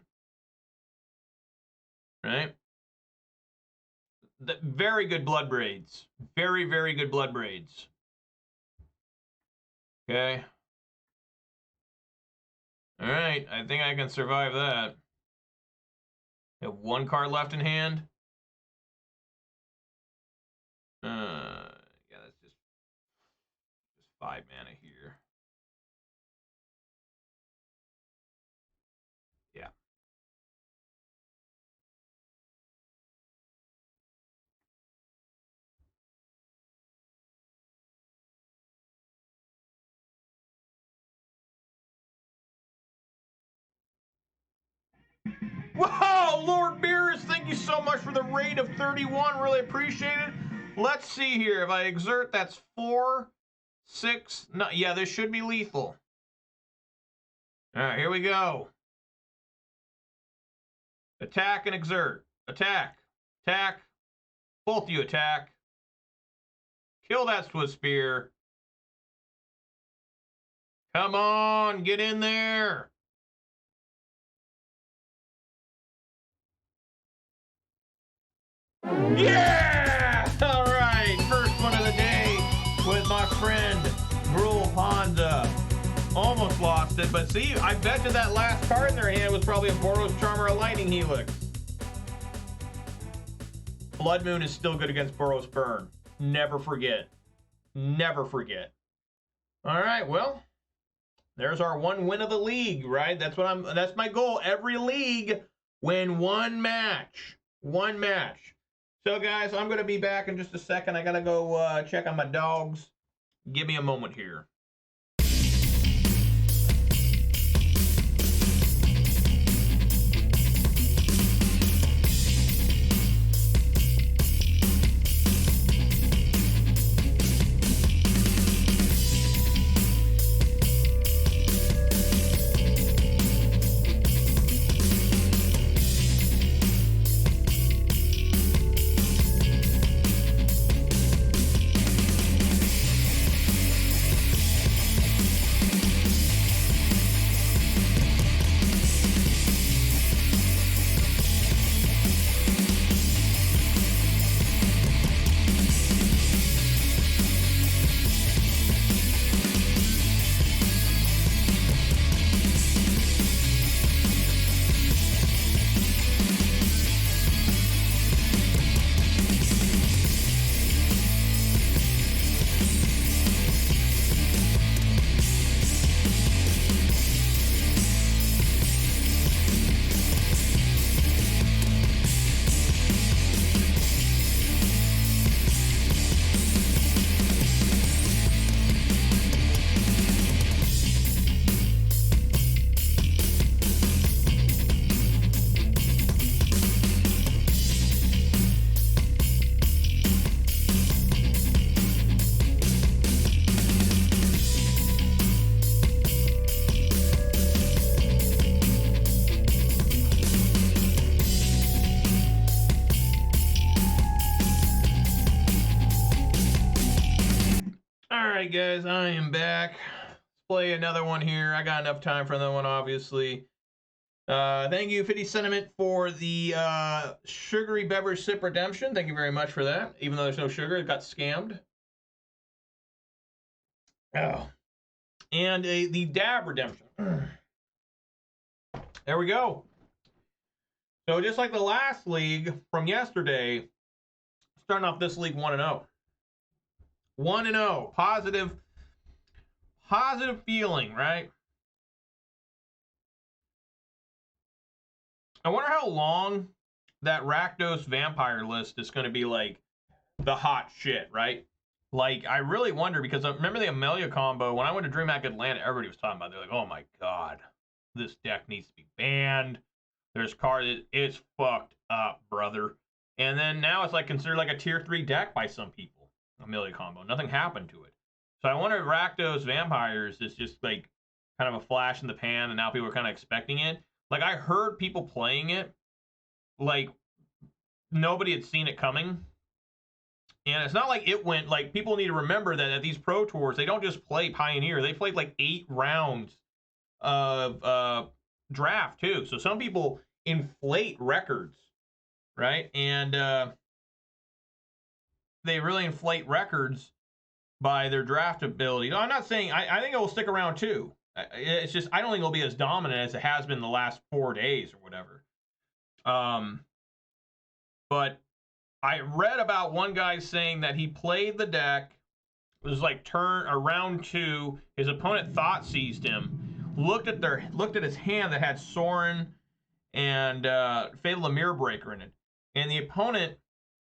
Right? Very good Bloodbraids. Very, very good Bloodbraids. Okay. All right. I think I can survive that. I have 1 card left in hand. Yeah, that's just 5 mana here. Yeah. Whoa, Lord Beerus, thank you so much for the raid of 31. Really appreciate it. Let's see here. If I exert, that's 4, 6. No, yeah, this should be lethal. All right, here we go. Attack and exert. Attack. Attack. Both you attack. Kill that Swift Spear. Come on, get in there. Yeah! All right, first one of the day with my friend Gruul Ponza. Almost lost it, but see, I bet you that last card in their hand was probably a Boros Charm or a Lightning Helix. Blood Moon is still good against Boros Burn. Never forget. Never forget. All right, well, there's our 1 win of the league, right? That's my goal. Every league, win 1 match. 1 match. So, guys, I'm going to be back in just a second. I got to go check on my dogs. Give me a moment here. Alright guys, I am back. Let's play another one here. I got enough time for another one, obviously. Thank you, 50 Sentiment, for the sugary beverage sip redemption. Thank you very much for that. Even though there's no sugar, it got scammed. Oh. And the dab redemption. There we go. So just like the last league from yesterday, starting off this league 1-0. 1-0. Positive feeling, right? I wonder how long that Rakdos vampire list is going to be like the hot shit, right? Like, I really wonder, because I remember the Amelia combo, when I went to DreamHack Atlanta, everybody was talking about it. They're like, oh my god, this deck needs to be banned. There's cards, it's fucked up, brother. And then now it's like considered like a tier 3 deck by some people. Amelia combo. Nothing happened to it. So I wonder if Rakdos Vampires is just like kind of a flash in the pan and now people are kind of expecting it. Like, I heard people playing it, like, nobody had seen it coming. And it's not like it went, like, people need to remember that at these Pro Tours, they don't just play Pioneer. They played like 8 rounds of draft, too. So some people inflate records, right? And they really inflate records by their draft ability. No, I'm not saying, I think it will stick around, too. It's just, I don't think it'll be as dominant as it has been the last 4 days or whatever. But I read about one guy saying that he played the deck. It was like round 2. His opponent thought seized him. Looked at his hand that had Sorin and Fable the Mirror Breaker in it, and the opponent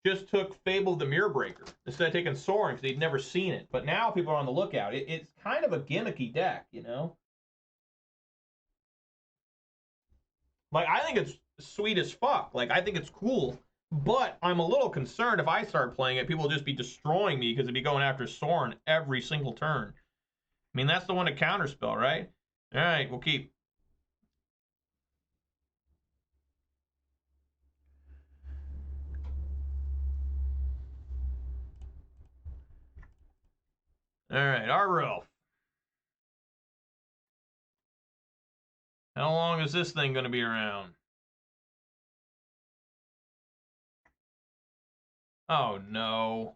just took Fable the Mirror Breaker instead of taking Sorin because he'd never seen it. But now people are on the lookout. It's kind of a gimmicky deck, you know. Like, I think it's sweet as fuck. Like, I think it's cool. But I'm a little concerned if I start playing it, people will just be destroying me because they'd be going after Sorin every single turn. I mean, that's the one to counterspell, right? All right, we'll keep. All right, Arbor Elf. How long is this thing going to be around? Oh, no.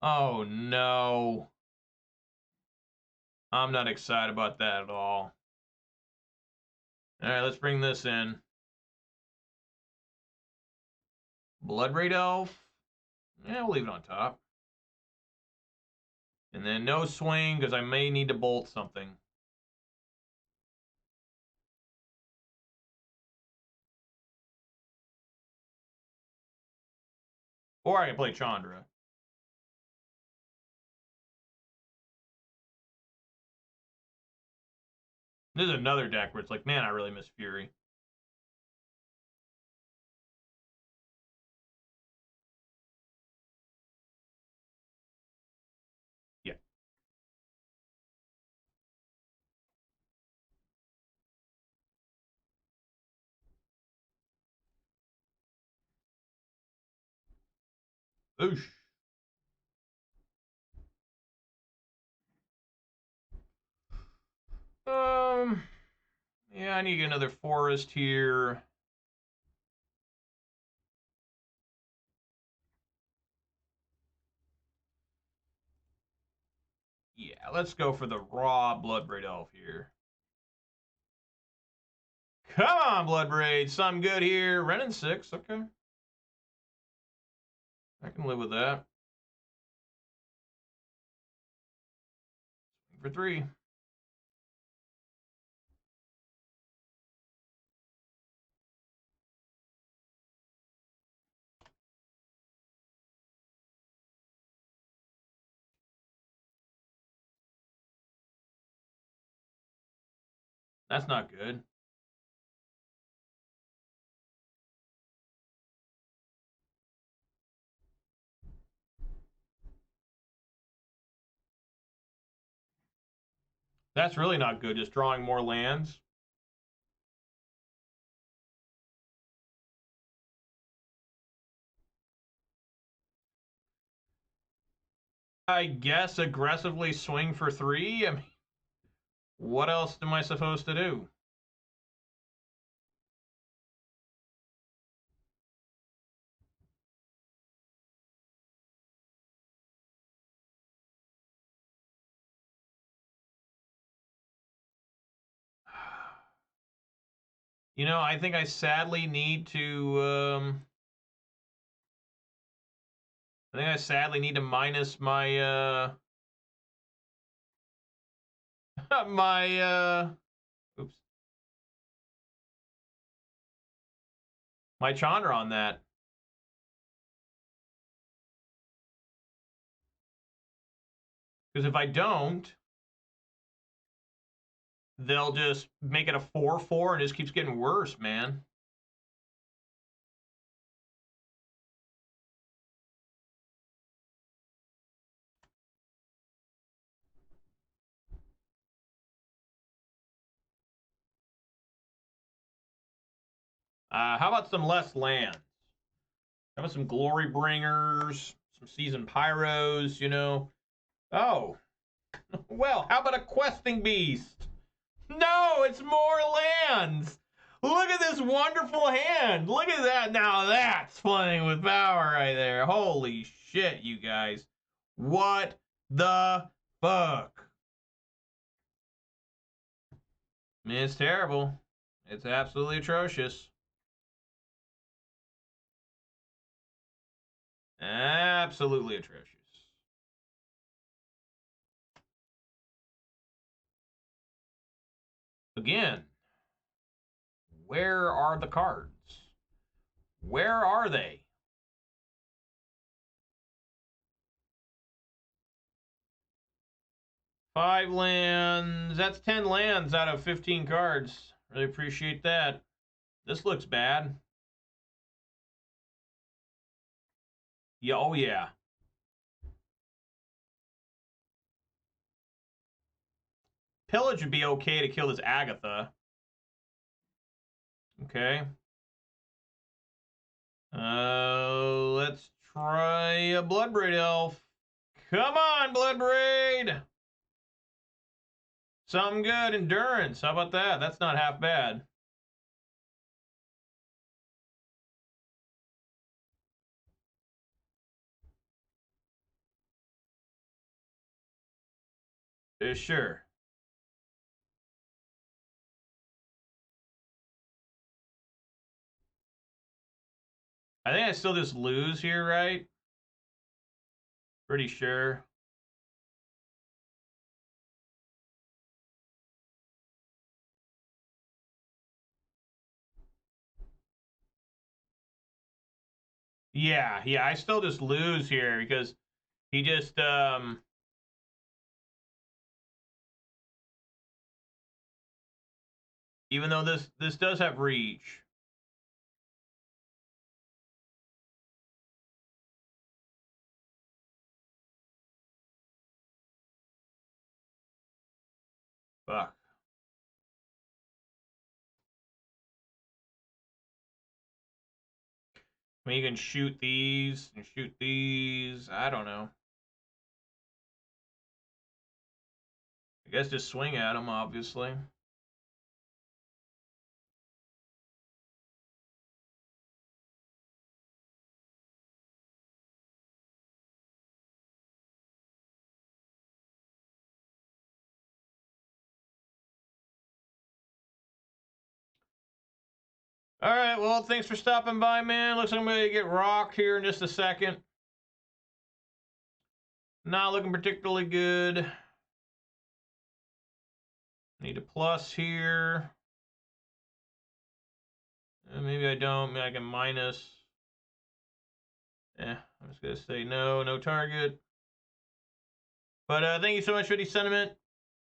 Oh, no. I'm not excited about that at all. All right, let's bring this in. Bloodbraid Elf. Yeah, we'll leave it on top. And then no swing, because I may need to bolt something. Or I can play Chandra. This is another deck where it's like, man, I really miss Fury. Yeah. Oosh. Yeah, I need another forest here. Yeah, let's go for the raw Bloodbraid Elf here. Come on, Bloodbraid. Something good here. Wrenn and Six. Okay. I can live with that. For 3. That's not good. That's really not good, just drawing more lands. I guess aggressively swing for 3. I mean, what else am I supposed to do? You know, I think I sadly need to, minus my, oops. My Chandra on that. Because if I don't, they'll just make it a 4/4 and it just keeps getting worse, man. How about some less lands? How about some Glorybringers, some Seasoned Pyros, you know? Oh, well, how about a Questing Beast? No, it's more lands. Look at this wonderful hand. Look at that. Now that's playing with power right there. Holy shit, you guys. What the fuck? I mean, it's terrible. It's absolutely atrocious. Absolutely atrocious. Again, where are the cards? Where are they? Five lands. That's 10 lands out of 15 cards. Really appreciate that. This looks bad. Yeah, oh yeah. Pillage would be okay to kill this Agatha. Okay. Let's try a Bloodbraid Elf. Come on, Bloodbraid! Something good. Endurance. How about that? That's not half bad. Sure. I think I still just lose here, right? Pretty sure. Yeah, I still just lose here because he just even though this does have reach. Fuck. I mean, you can shoot these and shoot these. I don't know. I guess just swing at them, obviously. All right, well, thanks for stopping by, man. Looks like I'm going to get rocked here in just a second. Not looking particularly good. Need a plus here. Maybe I don't. Maybe I can minus. I'm just going to say no target. But thank you so much for the sentiment,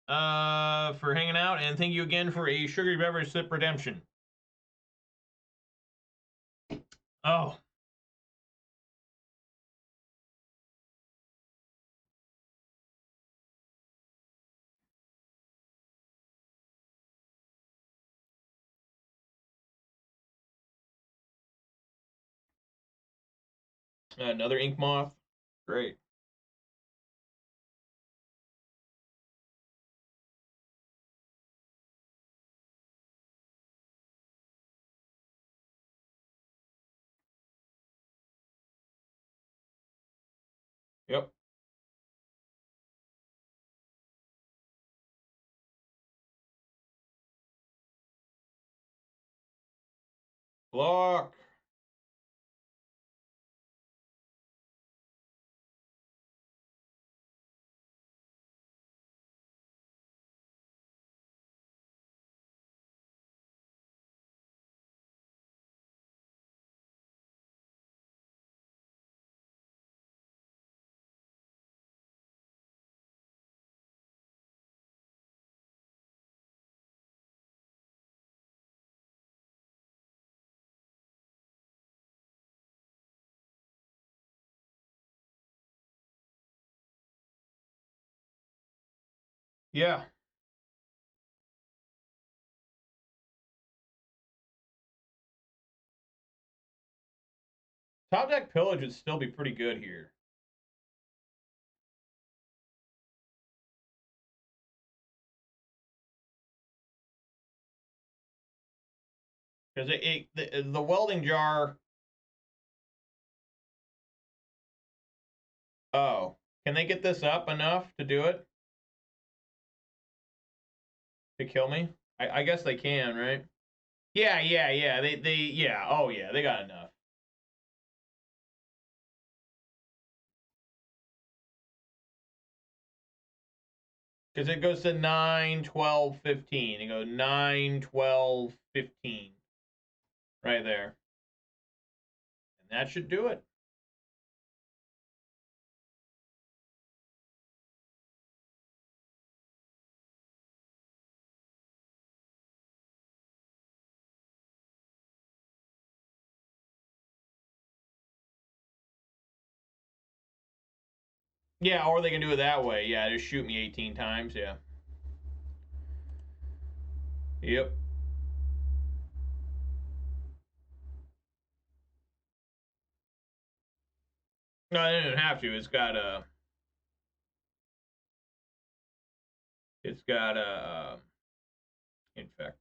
for hanging out, and thank you again for a sugary beverage sip redemption. Oh. Another ink moth. Great. Yep. Block. Yeah. Top deck Pillage would still be pretty good here. Because the welding jar. Oh, can they get this up enough to do it? To kill me? I guess they can, right? Yeah. Yeah. Oh yeah, they got enough. Because it goes to 9, 12, 15. It goes 9, 12, 15. Right there. And that should do it. Yeah, or they can do it that way. Yeah, just shoot me 18 times. Yeah. Yep. No, I didn't have to. It's got a infect.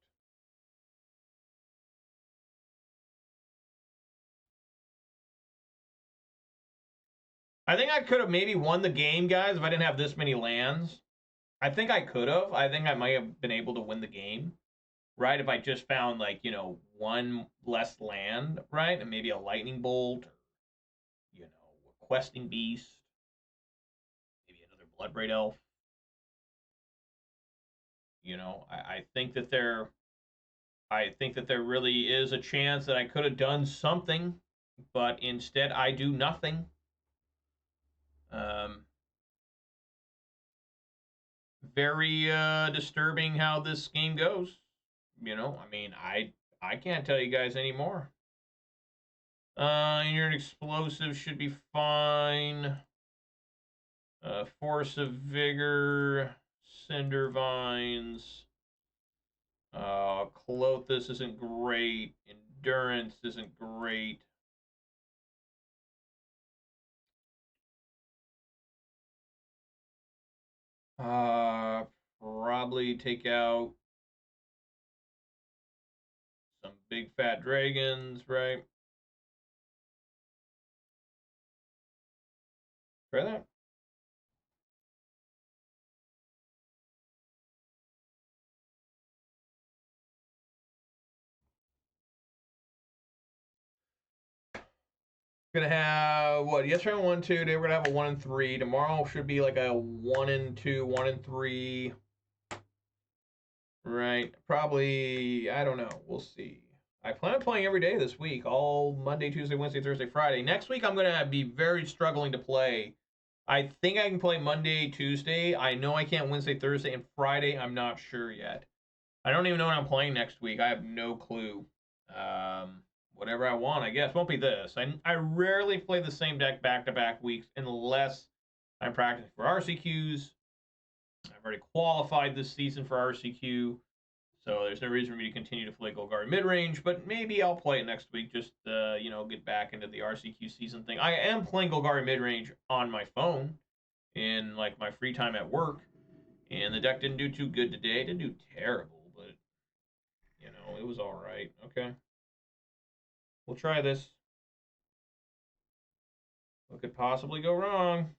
I think I could have maybe won the game, guys, if I didn't have this many lands. I think I could have. I think I might have been able to win the game, right? If I just found, like, one less land, right? And maybe a lightning bolt, a questing beast, maybe another Bloodbraid Elf. I think that there really is a chance that I could have done something, but instead I do nothing. Very disturbing how this game goes. I mean, I can't tell you guys anymore. You're an explosive, should be fine. Force of Vigor, Cindervines. Klothys isn't great. Endurance isn't great. Probably take out some big fat dragons, right? Try that. Gonna have what? Yesterday 1 2. Today we're gonna have a 1 and 3. Tomorrow should be like a 1 and 2, 1 and 3. Right? Probably. I don't know. We'll see. I plan on playing every day this week, all Monday, Tuesday, Wednesday, Thursday, Friday. Next week I'm gonna be very struggling to play. I think I can play Monday, Tuesday. I know I can't Wednesday, Thursday, and Friday. I'm not sure yet. I don't even know what I'm playing next week. I have no clue. Whatever I want, I guess. Won't be this. I rarely play the same deck back-to-back weeks unless I'm practicing for RCQs. I've already qualified this season for RCQ, so there's no reason for me to continue to play Golgari Midrange, but maybe I'll play it next week, just, get back into the RCQ season thing. I am playing Golgari Midrange on my phone in, like, my free time at work, and the deck didn't do too good today. It didn't do terrible, but, it was all right. Okay. We'll try this. What could possibly go wrong?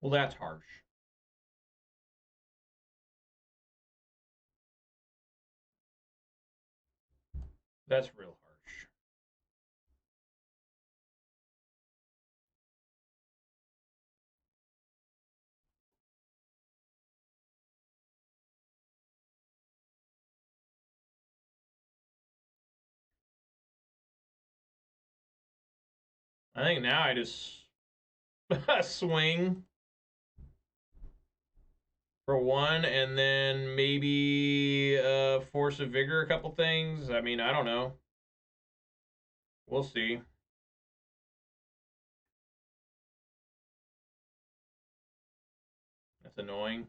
Well, that's harsh. That's real harsh. I think now I just swing for one, and then maybe Force of Vigor a couple things. I mean, I don't know. We'll see. That's annoying.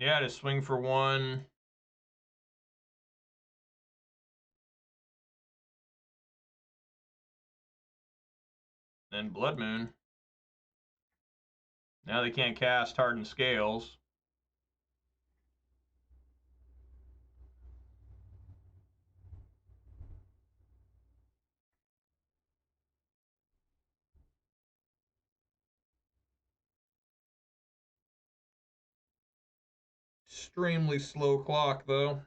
Yeah, just swing for one. Then Blood Moon. Now they can't cast Hardened Scales. Extremely slow clock, though.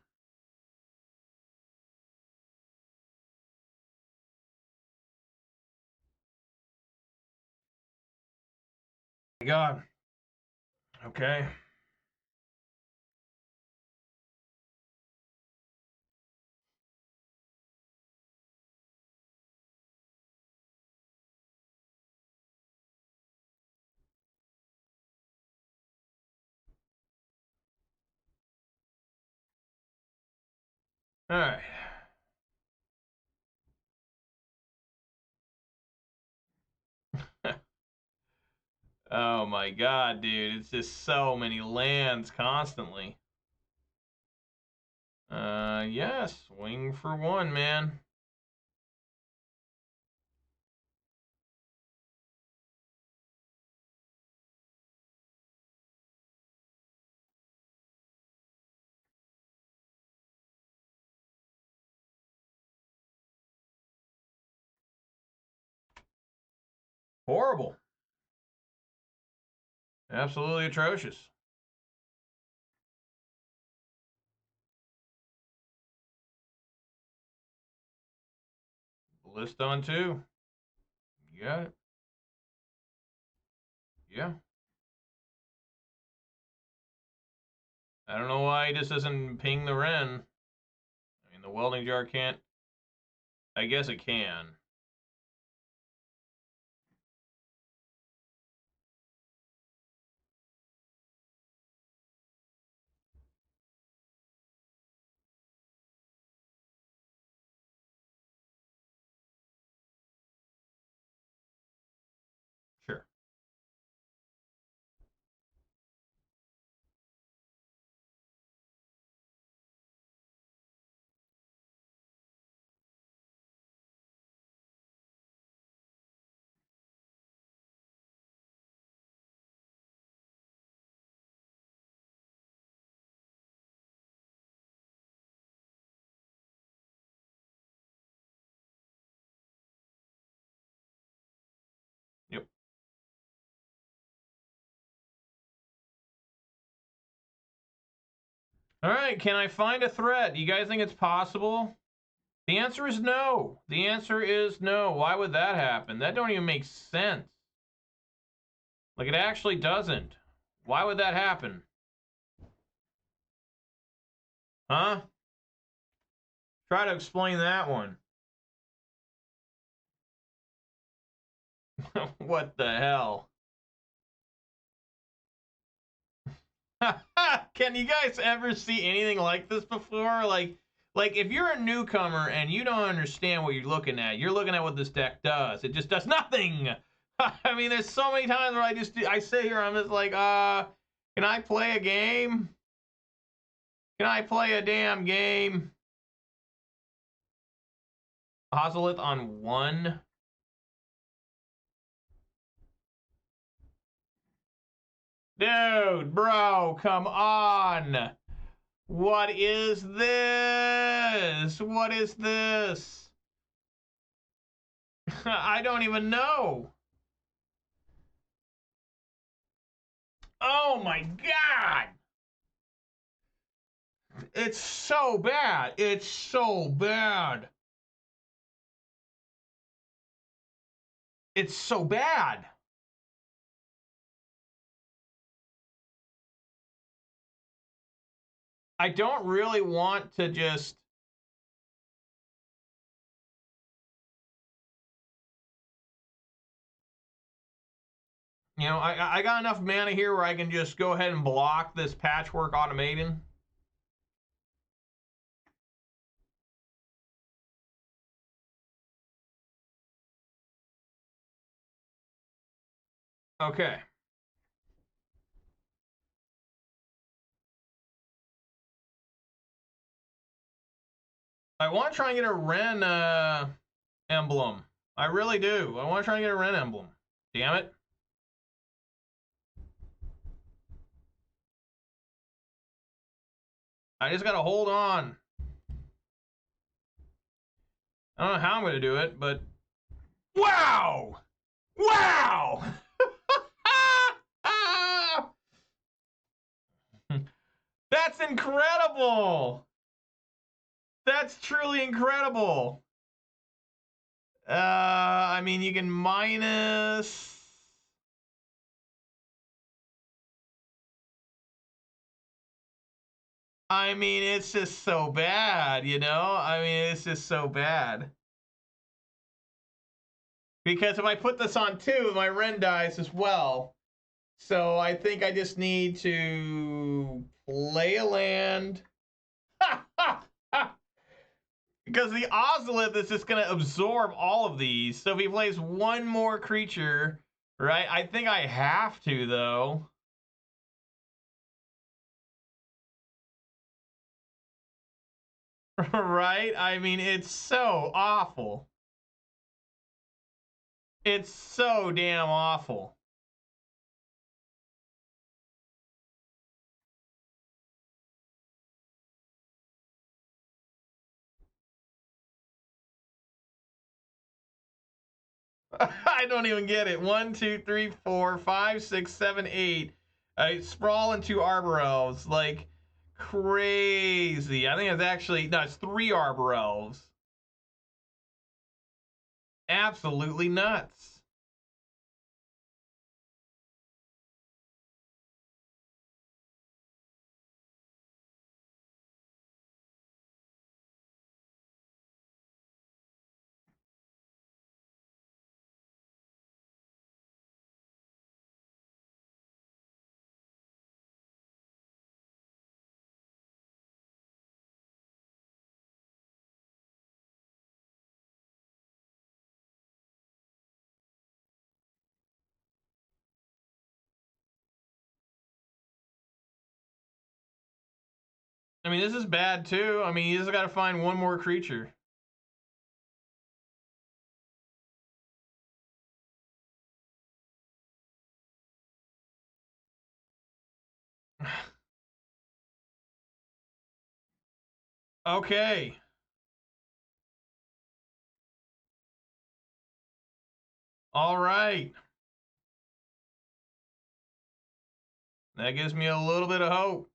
My God. Okay. All right. Oh my God, dude. It's just so many lands constantly. Yeah, swing for one, man. Horrible. Absolutely atrocious. List on two. You got it. Yeah. I don't know why he just doesn't ping the Wrenn. I mean, the welding jar can't. I guess it can. Sure. Yep. All right, can I find a threat? Do you guys think it's possible? The answer is no. The answer is no. Why would that happen? That don't even make sense. Like, it actually doesn't. Why would that happen? Huh? Try to explain that one. What the hell? Can you guys ever see anything like this before? Like if you're a newcomer and you don't understand what you're looking at what this deck does. It just does nothing. I mean, there's so many times where I sit here, I'm just like, can I play a game? Can I play a damn game? Ozolith on one. Dude, bro, come on. What is this? What is this? I don't even know. Oh my God. It's so bad. It's so bad. It's so bad. I don't really want to just... You know, I got enough mana here where I can just go ahead and block this Patchwork Automaton. Okay. I want to try and get a Wrenn emblem. I really do. I want to try and get a Wrenn emblem. Damn it. I just got to hold on. I don't know how I'm going to do it, but... Wow! Wow! That's incredible! That's truly incredible. I mean, you can minus... I mean, it's just so bad, you know? I mean, it's just so bad. Because if I put this on 2, my Wrenn dies as well. So I think I just need to play a land. Because the Ozolith is just going to absorb all of these. So if he plays one more creature, right? I think I have to, though. Right? I mean, it's so awful. It's so damn awful. I don't even get it. 1, 2, 3, 4, 5, 6, 7, 8. Sprawl and 2 Arbor Elves. Like, crazy. I think it's actually... No, it's 3 Arbor Elves. Absolutely nuts. I mean, this is bad, too. I mean, you just got to find one more creature. Okay. All right. That gives me a little bit of hope.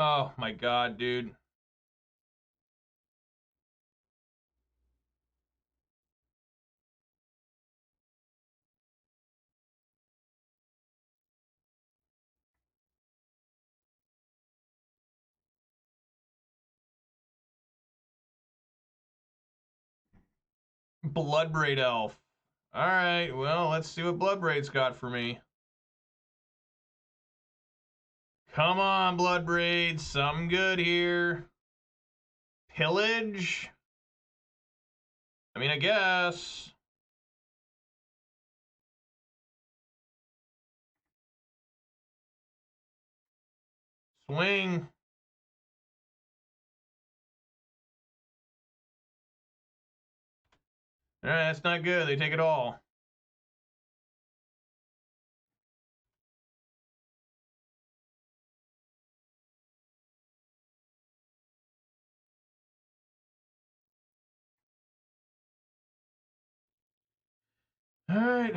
Oh, my God, dude. Bloodbraid Elf. All right, well, let's see what Bloodbraid's got for me. Come on, Bloodbraid. Something good here. Pillage? I mean, I guess. Swing. All right, that's not good. They take it all. All right.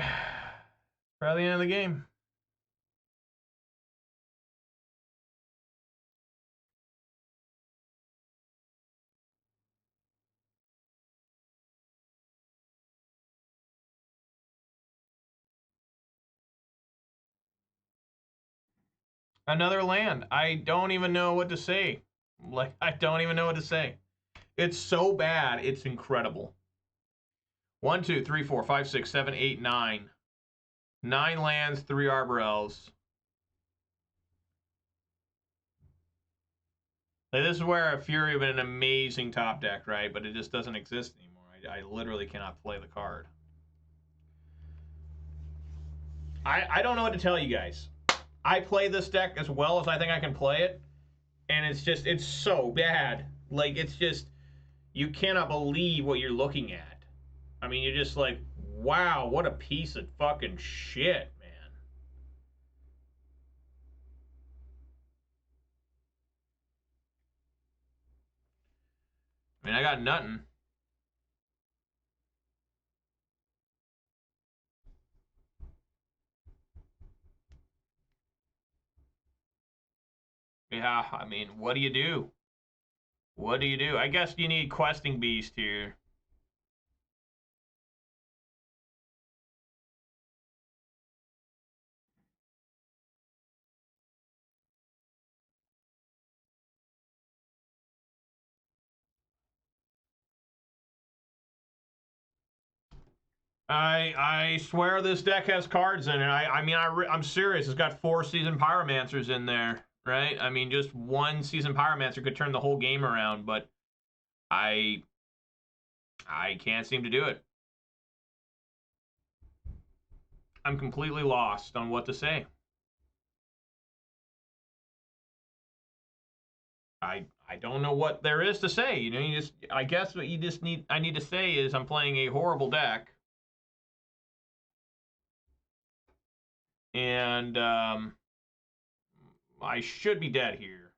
Probably the end of the game. Another land. I don't even know what to say. Like, I don't even know what to say. It's so bad. It's incredible. 1, 2, 3, 4, 5, 6, 7, 8, 9. 9 lands, 3 Arbor Elves. Like, this is where a Fury would have been an amazing top deck, right? But it just doesn't exist anymore. I literally cannot play the card. I don't know what to tell you guys. I play this deck as well as I think I can play it, and it's so bad. Like, it's just, you cannot believe what you're looking at. I mean, you're just like, wow, what a piece of fucking shit, man. I mean, I got nothing. Yeah, I mean, what do you do? What do you do? I guess you need Questing Beast here. I swear this deck has cards in it. I'm serious. It's got 4 Seasoned Pyromancers in there, right? I mean, just 1 Seasoned Pyromancer could turn the whole game around, but I can't seem to do it. I'm completely lost on what to say. I don't know what there is to say. You know, I guess what I need to say is I'm playing a horrible deck. And I should be dead here.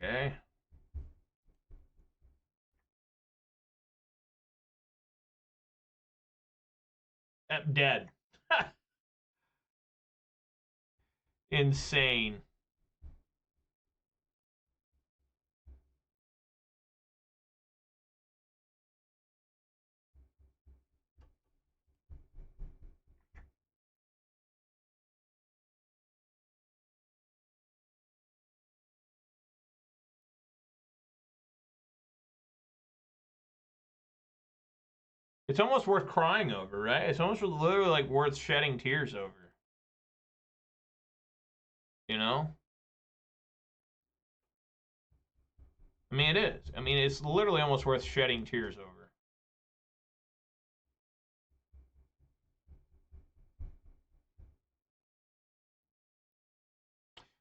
Okay. Dead. Insane. It's almost worth crying over, right? It's almost literally like worth shedding tears over. You know? I mean, it is. I mean, it's literally almost worth shedding tears over.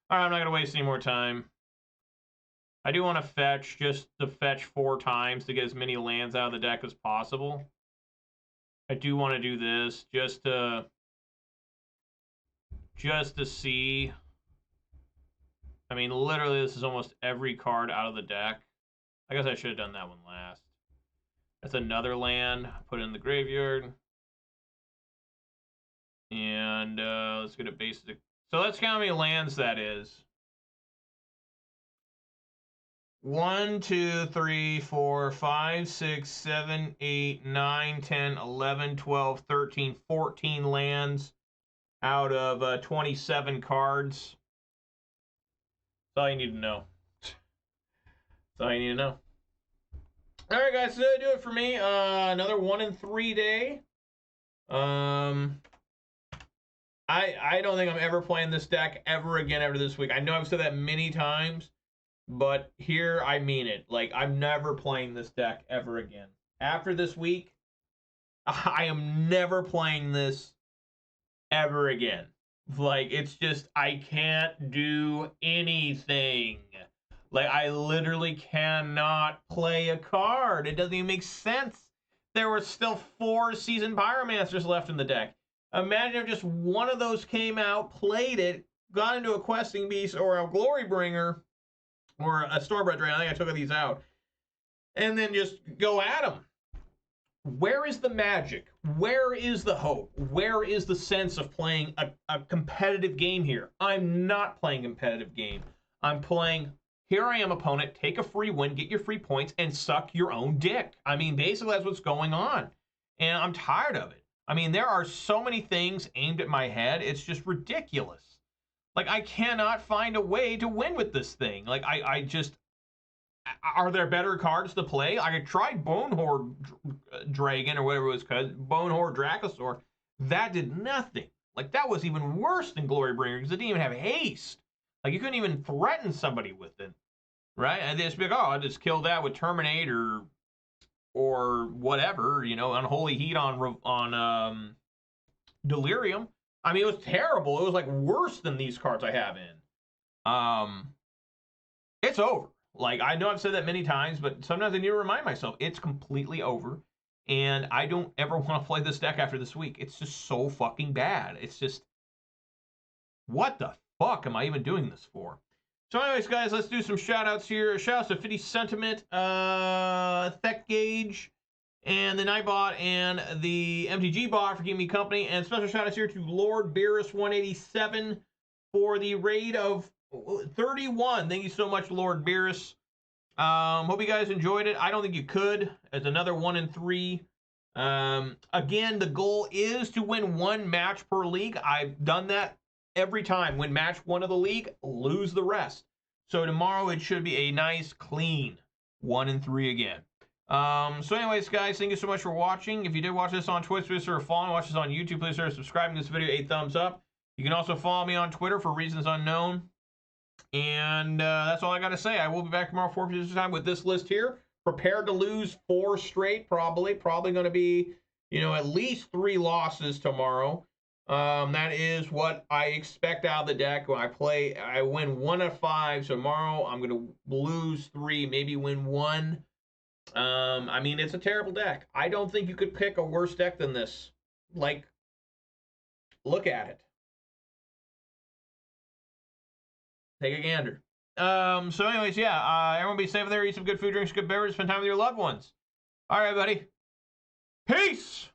All right, I'm not going to waste any more time. I do want to fetch, just to fetch 4 times to get as many lands out of the deck as possible. I do want to do this just to see. I mean, literally, this is almost every card out of the deck. I guess I should have done that one last. That's another land. Put it in the graveyard. And let's get a basic. So let's count how many lands that is. 1, 2, 3, 4, 5, 6, 7, 8, 9, 10, 11, 12, 13, 14 lands out of 27 cards. That's all you need to know. That's all you need to know. All right, guys, so that'll do it for me. Another 1-3 day. I don't think I'm ever playing this deck ever again after this week. I know I've said that many times, but here I mean it. Like, I'm never playing this deck ever again. After this week, I am never playing this ever again. Like, it's just, I can't do anything. Like, I literally cannot play a card. It doesn't even make sense. There were still 4 Seasoned Pyromancers left in the deck. Imagine if just one of those came out, played it, got into a Questing Beast or a Glorybringer or a Stormbreath Dragon. I think I took these out. And then just go at them. Where is the magic? Where is the hope? Where is the sense of playing a competitive game here? I'm not playing a competitive game. I'm playing, here I am, opponent, take a free win, get your free points, and suck your own dick. I mean, basically that's what's going on. And I'm tired of it. I mean, there are so many things aimed at my head. It's just ridiculous. Like, I cannot find a way to win with this thing. Like, I just... Are there better cards to play? I tried Bonehorde Dragon or whatever it was called, Bonehorde Dracosaur. That did nothing. Like, that was even worse than Glorybringer because it didn't even have haste. Like, you couldn't even threaten somebody with it, right? And they just be like, oh, I just killed that with Terminate or whatever, you know, Unholy Heat on Delirium. I mean, it was terrible. It was like worse than these cards I have in. It's over. Like, I know I've said that many times, but sometimes I need to remind myself it's completely over. And I don't ever want to play this deck after this week. It's just so fucking bad. It's just, what the fuck am I even doing this for? So anyways, guys, let's do some shout-outs here. Shout-outs to 50 Sentiment, Thek Gauge, and the Nightbot, and the MTG bot for keeping me company. And special shout-outs here to Lord Beerus 187 for the raid of 31. Thank you so much, Lord Beerus. Hope you guys enjoyed it. I don't think you could. It's another 1 in 3. Again, the goal is to win 1 match per league. I've done that every time. Win match 1 of the league, lose the rest. So tomorrow it should be a nice, clean 1 in 3 again. So anyways, guys, thank you so much for watching. If you did watch this on Twitch, please consider following. Watch this on YouTube, please consider subscribing to this video, 8 thumbs up. You can also follow me on Twitter for reasons unknown. And that's all I got to say. I will be back tomorrow 4 p.m. time with this list here. Prepared to lose 4 straight, probably. Probably going to be, you know, at least 3 losses tomorrow. That is what I expect out of the deck. When I win 1 of 5. So tomorrow I'm going to lose 3, maybe win 1. I mean, it's a terrible deck. I don't think you could pick a worse deck than this. Like, look at it. Take a gander. So anyways, yeah, everyone be safe there. Eat some good food, drink some good beverages, spend time with your loved ones. All right, buddy. Peace!